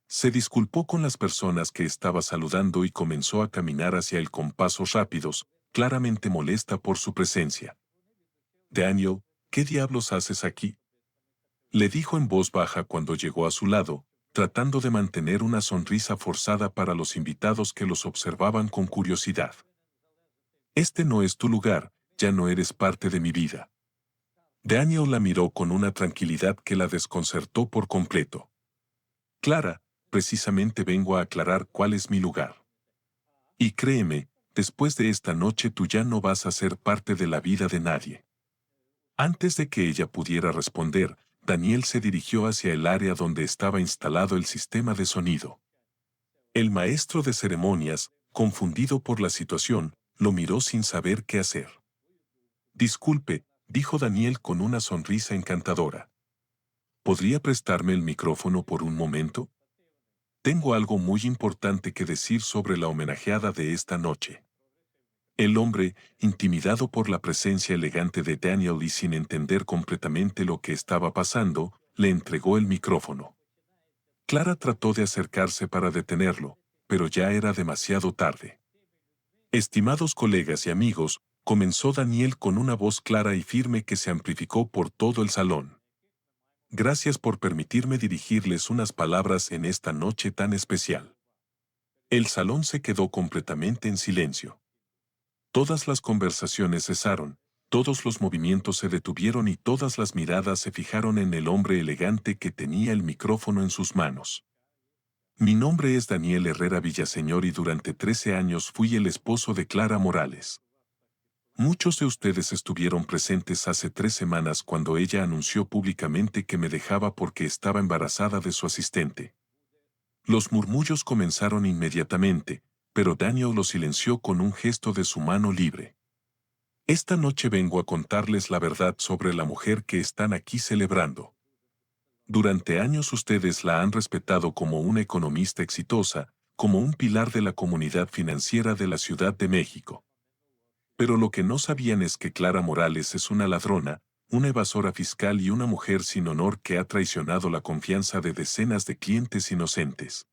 Se disculpó con las personas que estaba saludando y comenzó a caminar hacia él con pasos rápidos, claramente molesta por su presencia. «Daniel, ¿qué diablos haces aquí?», le dijo en voz baja cuando llegó a su lado, tratando de mantener una sonrisa forzada para los invitados que los observaban con curiosidad. «Este no es tu lugar, ya no eres parte de mi vida». Daniel la miró con una tranquilidad que la desconcertó por completo. «Clara, precisamente vengo a aclarar cuál es mi lugar. Y créeme, después de esta noche tú ya no vas a ser parte de la vida de nadie». Antes de que ella pudiera responder, Daniel se dirigió hacia el área donde estaba instalado el sistema de sonido. El maestro de ceremonias, confundido por la situación, lo miró sin saber qué hacer. «Disculpe», dijo Daniel con una sonrisa encantadora. «¿Podría prestarme el micrófono por un momento? Tengo algo muy importante que decir sobre la homenajeada de esta noche». El hombre, intimidado por la presencia elegante de Daniel y sin entender completamente lo que estaba pasando, le entregó el micrófono. Clara trató de acercarse para detenerlo, pero ya era demasiado tarde. «Estimados colegas y amigos», comenzó Daniel con una voz clara y firme que se amplificó por todo el salón. «Gracias por permitirme dirigirles unas palabras en esta noche tan especial». El salón se quedó completamente en silencio. Todas las conversaciones cesaron, todos los movimientos se detuvieron y todas las miradas se fijaron en el hombre elegante que tenía el micrófono en sus manos. «Mi nombre es Daniel Herrera Villaseñor y durante 13 años fui el esposo de Clara Morales. Muchos de ustedes estuvieron presentes hace 3 semanas cuando ella anunció públicamente que me dejaba porque estaba embarazada de su asistente». Los murmullos comenzaron inmediatamente, pero Daniel lo silenció con un gesto de su mano libre. «Esta noche vengo a contarles la verdad sobre la mujer que están aquí celebrando. Durante años ustedes la han respetado como una economista exitosa, como un pilar de la comunidad financiera de la Ciudad de México. Pero lo que no sabían es que Clara Morales es una ladrona, una evasora fiscal y una mujer sin honor que ha traicionado la confianza de decenas de clientes inocentes».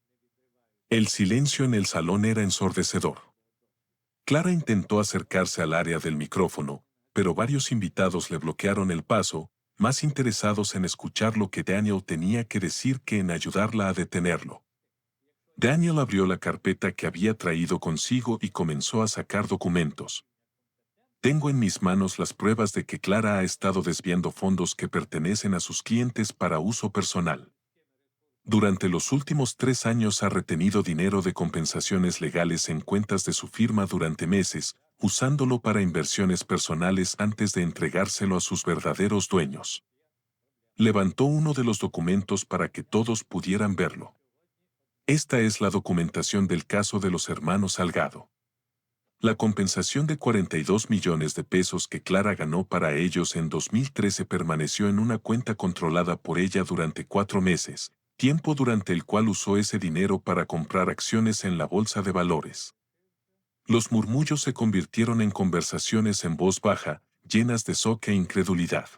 El silencio en el salón era ensordecedor. Clara intentó acercarse al área del micrófono, pero varios invitados le bloquearon el paso, más interesados en escuchar lo que Daniel tenía que decir que en ayudarla a detenerlo. Daniel abrió la carpeta que había traído consigo y comenzó a sacar documentos. Tengo en mis manos las pruebas de que Clara ha estado desviando fondos que pertenecen a sus clientes para uso personal. Durante los últimos 3 años ha retenido dinero de compensaciones legales en cuentas de su firma durante meses, usándolo para inversiones personales antes de entregárselo a sus verdaderos dueños. Levantó uno de los documentos para que todos pudieran verlo. Esta es la documentación del caso de los hermanos Salgado. La compensación de 42 millones de pesos que Clara ganó para ellos en 2013 permaneció en una cuenta controlada por ella durante 4 meses, tiempo durante el cual usó ese dinero para comprar acciones en la bolsa de valores. Los murmullos se convirtieron en conversaciones en voz baja, llenas de shock e incredulidad.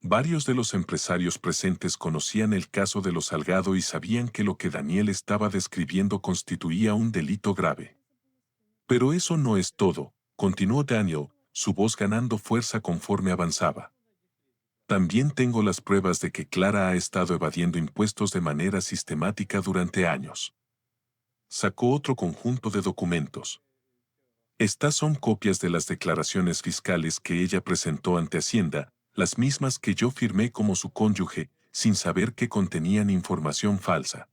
Varios de los empresarios presentes conocían el caso de los Salgado y sabían que lo que Daniel estaba describiendo constituía un delito grave. Pero eso no es todo, continuó Daniel, su voz ganando fuerza conforme avanzaba. También tengo las pruebas de que Clara ha estado evadiendo impuestos de manera sistemática durante años. Sacó otro conjunto de documentos. Estas son copias de las declaraciones fiscales que ella presentó ante Hacienda, las mismas que yo firmé como su cónyuge, sin saber que contenían información falsa.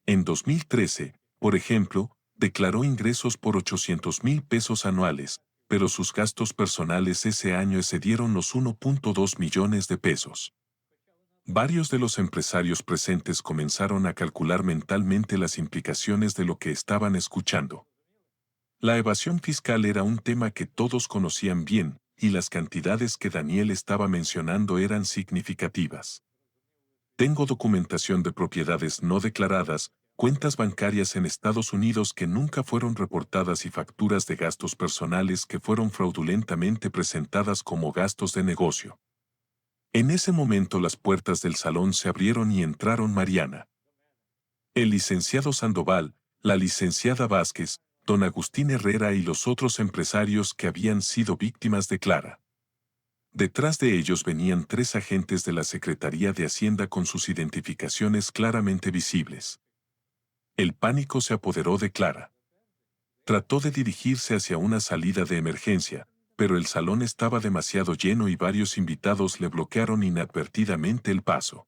En 2013, por ejemplo, declaró ingresos por 800,000 pesos anuales, pero sus gastos personales ese año excedieron los 1.2 millones de pesos. Varios de los empresarios presentes comenzaron a calcular mentalmente las implicaciones de lo que estaban escuchando. La evasión fiscal era un tema que todos conocían bien, y las cantidades que Daniel estaba mencionando eran significativas. Tengo documentación de propiedades no declaradas, cuentas bancarias en Estados Unidos que nunca fueron reportadas y facturas de gastos personales que fueron fraudulentamente presentadas como gastos de negocio. En ese momento las puertas del salón se abrieron y entraron Mariana, el licenciado Sandoval, la licenciada Vázquez, don Agustín Herrera y los otros empresarios que habían sido víctimas de Clara. Detrás de ellos venían 3 agentes de la Secretaría de Hacienda con sus identificaciones claramente visibles. El pánico se apoderó de Clara. Trató de dirigirse hacia una salida de emergencia, pero el salón estaba demasiado lleno y varios invitados le bloquearon inadvertidamente el paso.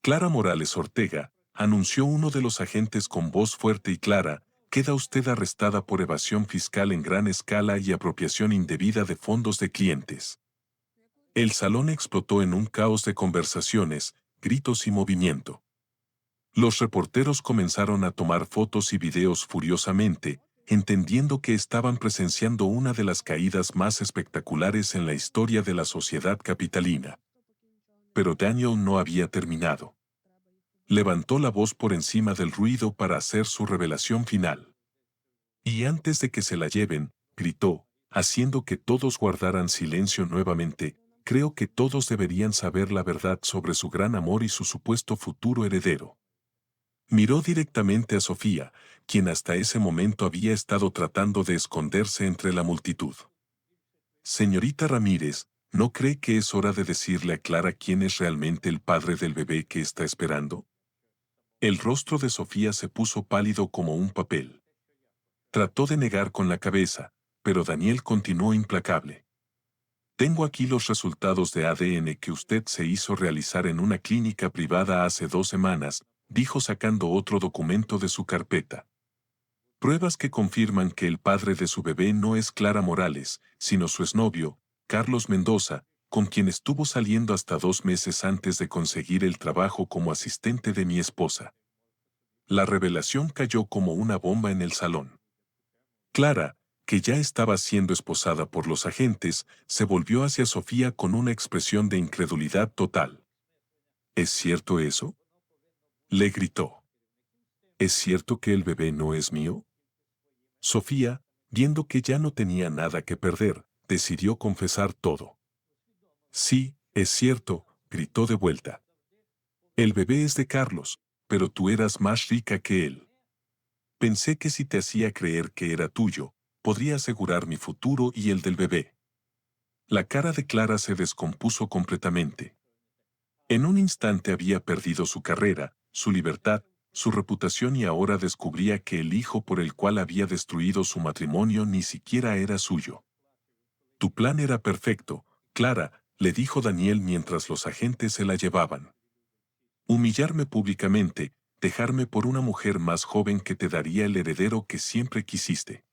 Clara Morales Ortega, anunció uno de los agentes con voz fuerte y clara, queda usted arrestada por evasión fiscal en gran escala y apropiación indebida de fondos de clientes. El salón explotó en un caos de conversaciones, gritos y movimiento. Los reporteros comenzaron a tomar fotos y videos furiosamente, entendiendo que estaban presenciando una de las caídas más espectaculares en la historia de la sociedad capitalina. Pero Daniel no había terminado. Levantó la voz por encima del ruido para hacer su revelación final. Y antes de que se la lleven, gritó, haciendo que todos guardaran silencio nuevamente, creo que todos deberían saber la verdad sobre su gran amor y su supuesto futuro heredero. Miró directamente a Sofía, quien hasta ese momento había estado tratando de esconderse entre la multitud. Señorita Ramírez, ¿no cree que es hora de decirle a Clara quién es realmente el padre del bebé que está esperando? El rostro de Sofía se puso pálido como un papel. Trató de negar con la cabeza, pero Daniel continuó implacable. Tengo aquí los resultados de ADN que usted se hizo realizar en una clínica privada hace 2 semanas, dijo sacando otro documento de su carpeta. Pruebas que confirman que el padre de su bebé no es Clara Morales, sino su exnovio, Carlos Mendoza, con quien estuvo saliendo hasta 2 meses antes de conseguir el trabajo como asistente de mi esposa. La revelación cayó como una bomba en el salón. Clara, que ya estaba siendo esposada por los agentes, se volvió hacia Sofía con una expresión de incredulidad total. ¿Es cierto eso?, le gritó. ¿Es cierto que el bebé no es mío? Sofía, viendo que ya no tenía nada que perder, decidió confesar todo. Sí, es cierto, gritó de vuelta. El bebé es de Carlos, pero tú eras más rica que él. Pensé que si te hacía creer que era tuyo, podría asegurar mi futuro y el del bebé. La cara de Clara se descompuso completamente. En un instante había perdido su carrera, su libertad, su reputación y ahora descubría que el hijo por el cual había destruido su matrimonio ni siquiera era suyo. Tu plan era perfecto, Clara, le dijo Daniel mientras los agentes se la llevaban. Humillarme públicamente, dejarme por una mujer más joven que te daría el heredero que siempre quisiste.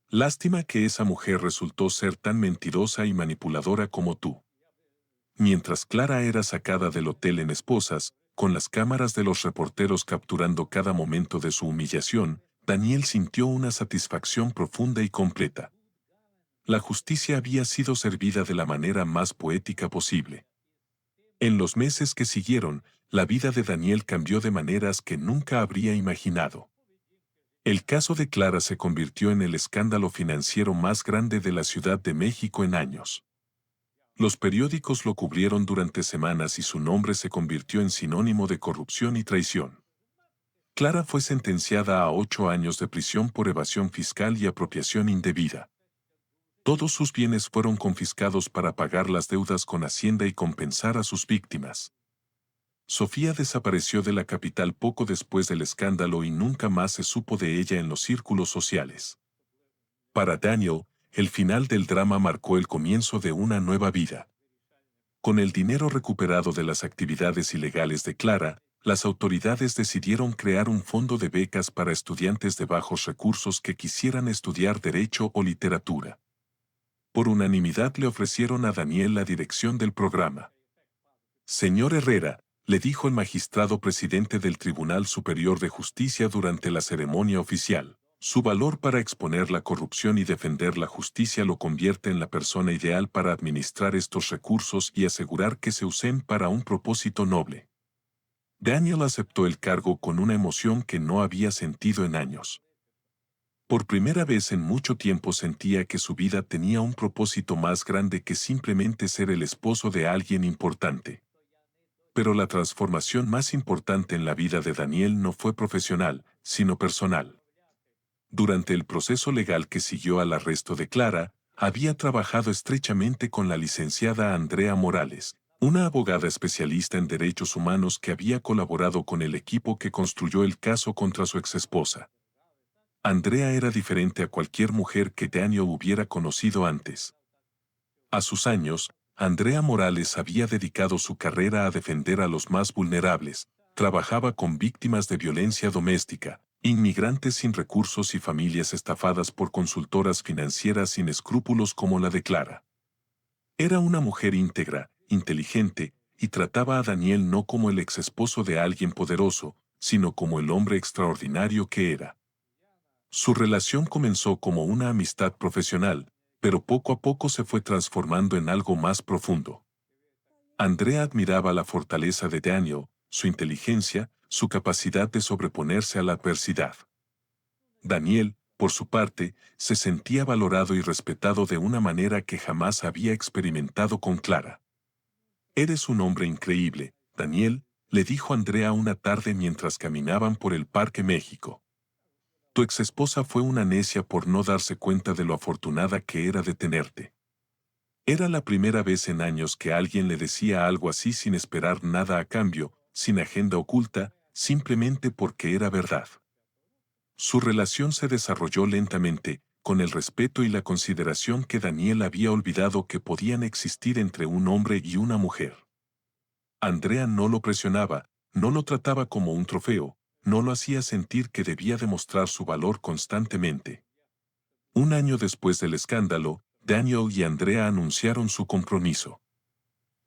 Lástima que esa mujer resultó ser tan mentirosa y manipuladora como tú. Mientras Clara era sacada del hotel en esposas, con las cámaras de los reporteros capturando cada momento de su humillación, Daniel sintió una satisfacción profunda y completa. La justicia había sido servida de la manera más poética posible. En los meses que siguieron, la vida de Daniel cambió de maneras que nunca habría imaginado. El caso de Clara se convirtió en el escándalo financiero más grande de la Ciudad de México en años. Los periódicos lo cubrieron durante semanas y su nombre se convirtió en sinónimo de corrupción y traición. Clara fue sentenciada a 8 años de prisión por evasión fiscal y apropiación indebida. Todos sus bienes fueron confiscados para pagar las deudas con Hacienda y compensar a sus víctimas. Sofía desapareció de la capital poco después del escándalo y nunca más se supo de ella en los círculos sociales. Para Daniel, el final del drama marcó el comienzo de una nueva vida. Con el dinero recuperado de las actividades ilegales de Clara, las autoridades decidieron crear un fondo de becas para estudiantes de bajos recursos que quisieran estudiar derecho o literatura. Por unanimidad le ofrecieron a Daniel la dirección del programa. Señor Herrera, le dijo el magistrado presidente del Tribunal Superior de Justicia durante la ceremonia oficial, su valor para exponer la corrupción y defender la justicia lo convierte en la persona ideal para administrar estos recursos y asegurar que se usen para un propósito noble. Daniel aceptó el cargo con una emoción que no había sentido en años. Por primera vez en mucho tiempo sentía que su vida tenía un propósito más grande que simplemente ser el esposo de alguien importante. Pero la transformación más importante en la vida de Daniel no fue profesional, sino personal. Durante el proceso legal que siguió al arresto de Clara, había trabajado estrechamente con la licenciada Andrea Morales, una abogada especialista en derechos humanos que había colaborado con el equipo que construyó el caso contra su exesposa. Andrea era diferente a cualquier mujer que Daniel hubiera conocido antes. A sus años, Andrea Morales había dedicado su carrera a defender a los más vulnerables, trabajaba con víctimas de violencia doméstica, inmigrantes sin recursos y familias estafadas por consultoras financieras sin escrúpulos como la de Clara. Era una mujer íntegra, inteligente, y trataba a Daniel no como el exesposo de alguien poderoso, sino como el hombre extraordinario que era. Su relación comenzó como una amistad profesional, pero poco a poco se fue transformando en algo más profundo. Andrea admiraba la fortaleza de Daniel, su inteligencia, su capacidad de sobreponerse a la adversidad. Daniel, por su parte, se sentía valorado y respetado de una manera que jamás había experimentado con Clara. «Eres un hombre increíble, Daniel», le dijo Andrea una tarde mientras caminaban por el Parque México. «Tu exesposa fue una necia por no darse cuenta de lo afortunada que era de tenerte». Era la primera vez en años que alguien le decía algo así sin esperar nada a cambio, sin agenda oculta, simplemente porque era verdad. Su relación se desarrolló lentamente, con el respeto y la consideración que Daniel había olvidado que podían existir entre un hombre y una mujer. Andrea no lo presionaba, no lo trataba como un trofeo, no lo hacía sentir que debía demostrar su valor constantemente. Un año después del escándalo, Daniel y Andrea anunciaron su compromiso.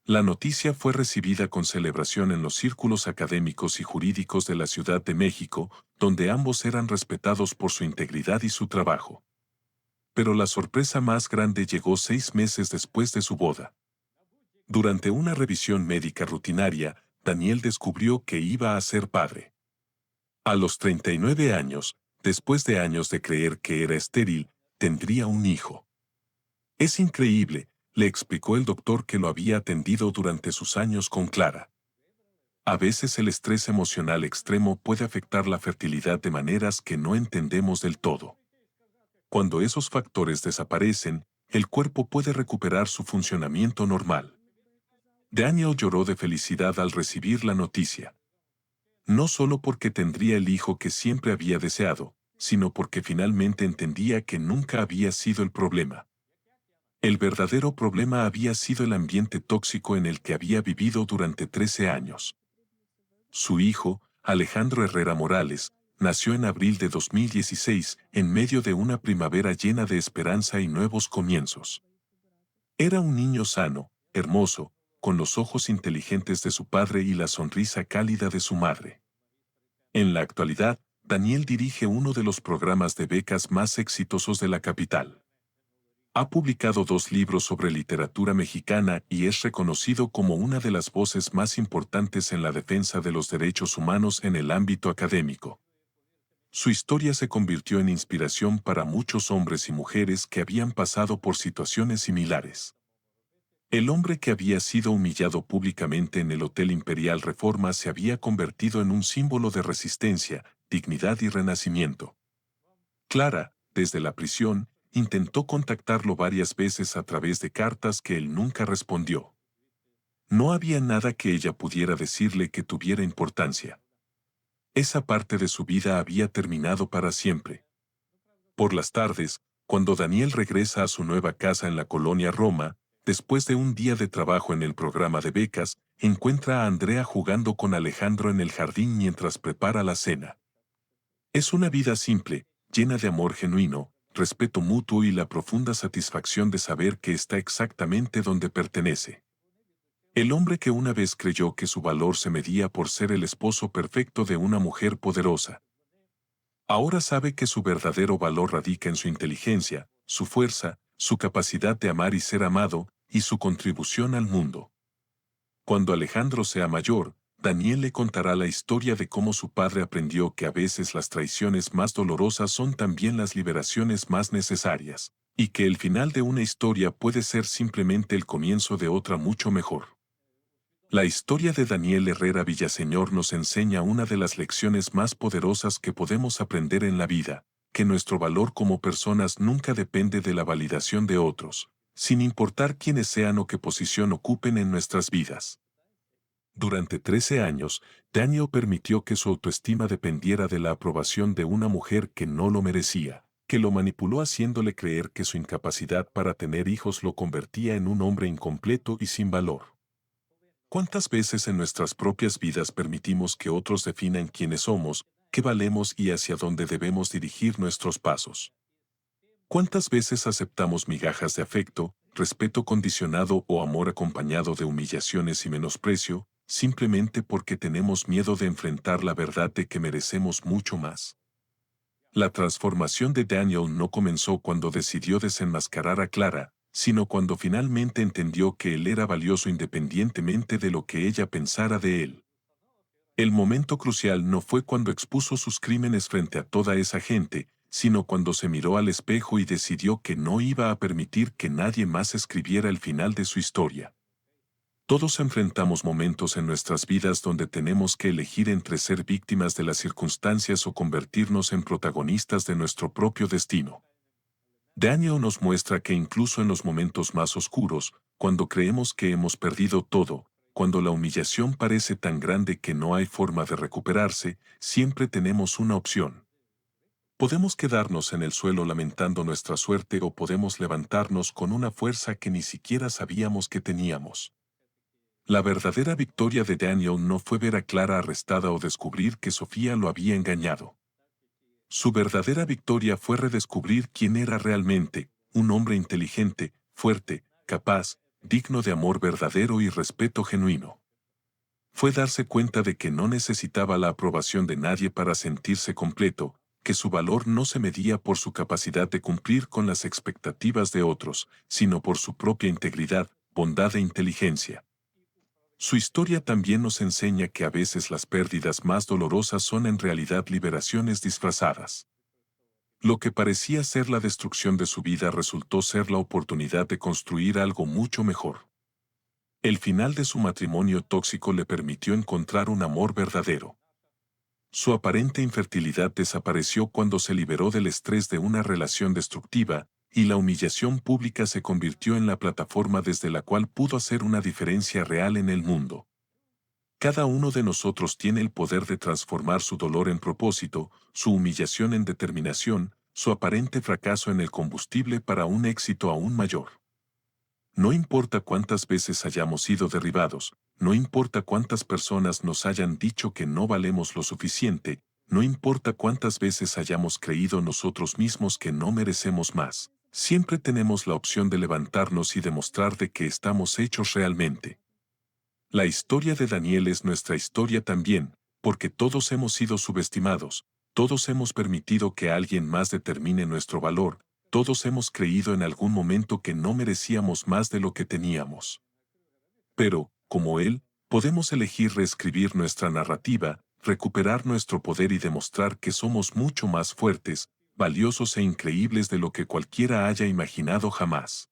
La noticia fue recibida con celebración en los círculos académicos y jurídicos de la Ciudad de México, donde ambos eran respetados por su integridad y su trabajo. Pero la sorpresa más grande llegó 6 meses después de su boda. Durante una revisión médica rutinaria, Daniel descubrió que iba a ser padre. A los 39 años, después de años de creer que era estéril, tendría un hijo. «Es increíble», le explicó el doctor que lo había atendido durante sus años con Clara. «A veces el estrés emocional extremo puede afectar la fertilidad de maneras que no entendemos del todo. Cuando esos factores desaparecen, el cuerpo puede recuperar su funcionamiento normal. Daniel lloró de felicidad al recibir la noticia. No solo porque tendría el hijo que siempre había deseado, sino porque finalmente entendía que nunca había sido el problema. El verdadero problema había sido el ambiente tóxico en el que había vivido durante 13 años. Su hijo, Alejandro Herrera Morales, nació en abril de 2016, en medio de una primavera llena de esperanza y nuevos comienzos. Era un niño sano, hermoso, con los ojos inteligentes de su padre y la sonrisa cálida de su madre. En la actualidad, Daniel dirige uno de los programas de becas más exitosos de la capital. Ha publicado 2 libros sobre literatura mexicana y es reconocido como una de las voces más importantes en la defensa de los derechos humanos en el ámbito académico. Su historia se convirtió en inspiración para muchos hombres y mujeres que habían pasado por situaciones similares. El hombre que había sido humillado públicamente en el Hotel Imperial Reforma se había convertido en un símbolo de resistencia, dignidad y renacimiento. Clara, desde la prisión, intentó contactarlo varias veces a través de cartas que él nunca respondió. No había nada que ella pudiera decirle que tuviera importancia. Esa parte de su vida había terminado para siempre. Por las tardes, cuando Daniel regresa a su nueva casa en la colonia Roma, después de un día de trabajo en el programa de becas, encuentra a Andrea jugando con Alejandro en el jardín mientras prepara la cena. Es una vida simple, llena de amor genuino, respeto mutuo y la profunda satisfacción de saber que está exactamente donde pertenece. El hombre que una vez creyó que su valor se medía por ser el esposo perfecto de una mujer poderosa, ahora sabe que su verdadero valor radica en su inteligencia, su fuerza, su capacidad de amar y ser amado, y su contribución al mundo. Cuando Alejandro sea mayor, Daniel le contará la historia de cómo su padre aprendió que a veces las traiciones más dolorosas son también las liberaciones más necesarias, y que el final de una historia puede ser simplemente el comienzo de otra mucho mejor. La historia de Daniel Herrera Villaseñor nos enseña una de las lecciones más poderosas que podemos aprender en la vida, que nuestro valor como personas nunca depende de la validación de otros, sin importar quiénes sean o qué posición ocupen en nuestras vidas. Durante 13 años, Daniel permitió que su autoestima dependiera de la aprobación de una mujer que no lo merecía, que lo manipuló haciéndole creer que su incapacidad para tener hijos lo convertía en un hombre incompleto y sin valor. ¿Cuántas veces en nuestras propias vidas permitimos que otros definan quiénes somos, qué valemos y hacia dónde debemos dirigir nuestros pasos? ¿Cuántas veces aceptamos migajas de afecto, respeto condicionado o amor acompañado de humillaciones y menosprecio, simplemente porque tenemos miedo de enfrentar la verdad de que merecemos mucho más? La transformación de Daniel no comenzó cuando decidió desenmascarar a Clara, sino cuando finalmente entendió que él era valioso independientemente de lo que ella pensara de él. El momento crucial no fue cuando expuso sus crímenes frente a toda esa gente, sino cuando se miró al espejo y decidió que no iba a permitir que nadie más escribiera el final de su historia. Todos enfrentamos momentos en nuestras vidas donde tenemos que elegir entre ser víctimas de las circunstancias o convertirnos en protagonistas de nuestro propio destino. Daniel nos muestra que incluso en los momentos más oscuros, cuando creemos que hemos perdido todo, cuando la humillación parece tan grande que no hay forma de recuperarse, siempre tenemos una opción. Podemos quedarnos en el suelo lamentando nuestra suerte o podemos levantarnos con una fuerza que ni siquiera sabíamos que teníamos. La verdadera victoria de Daniel no fue ver a Clara arrestada o descubrir que Sofía lo había engañado. Su verdadera victoria fue redescubrir quién era realmente, un hombre inteligente, fuerte, capaz, digno de amor verdadero y respeto genuino. Fue darse cuenta de que no necesitaba la aprobación de nadie para sentirse completo, que su valor no se medía por su capacidad de cumplir con las expectativas de otros, sino por su propia integridad, bondad e inteligencia. Su historia también nos enseña que a veces las pérdidas más dolorosas son en realidad liberaciones disfrazadas. Lo que parecía ser la destrucción de su vida resultó ser la oportunidad de construir algo mucho mejor. El final de su matrimonio tóxico le permitió encontrar un amor verdadero. Su aparente infertilidad desapareció cuando se liberó del estrés de una relación destructiva, y la humillación pública se convirtió en la plataforma desde la cual pudo hacer una diferencia real en el mundo. Cada uno de nosotros tiene el poder de transformar su dolor en propósito, su humillación en determinación, su aparente fracaso en el combustible para un éxito aún mayor. No importa cuántas veces hayamos sido derribados, no importa cuántas personas nos hayan dicho que no valemos lo suficiente, no importa cuántas veces hayamos creído nosotros mismos que no merecemos más, siempre tenemos la opción de levantarnos y demostrar de que estamos hechos realmente. La historia de Daniel es nuestra historia también, porque todos hemos sido subestimados, todos hemos permitido que alguien más determine nuestro valor, todos hemos creído en algún momento que no merecíamos más de lo que teníamos. Pero, como él, podemos elegir reescribir nuestra narrativa, recuperar nuestro poder y demostrar que somos mucho más fuertes, valiosos e increíbles de lo que cualquiera haya imaginado jamás.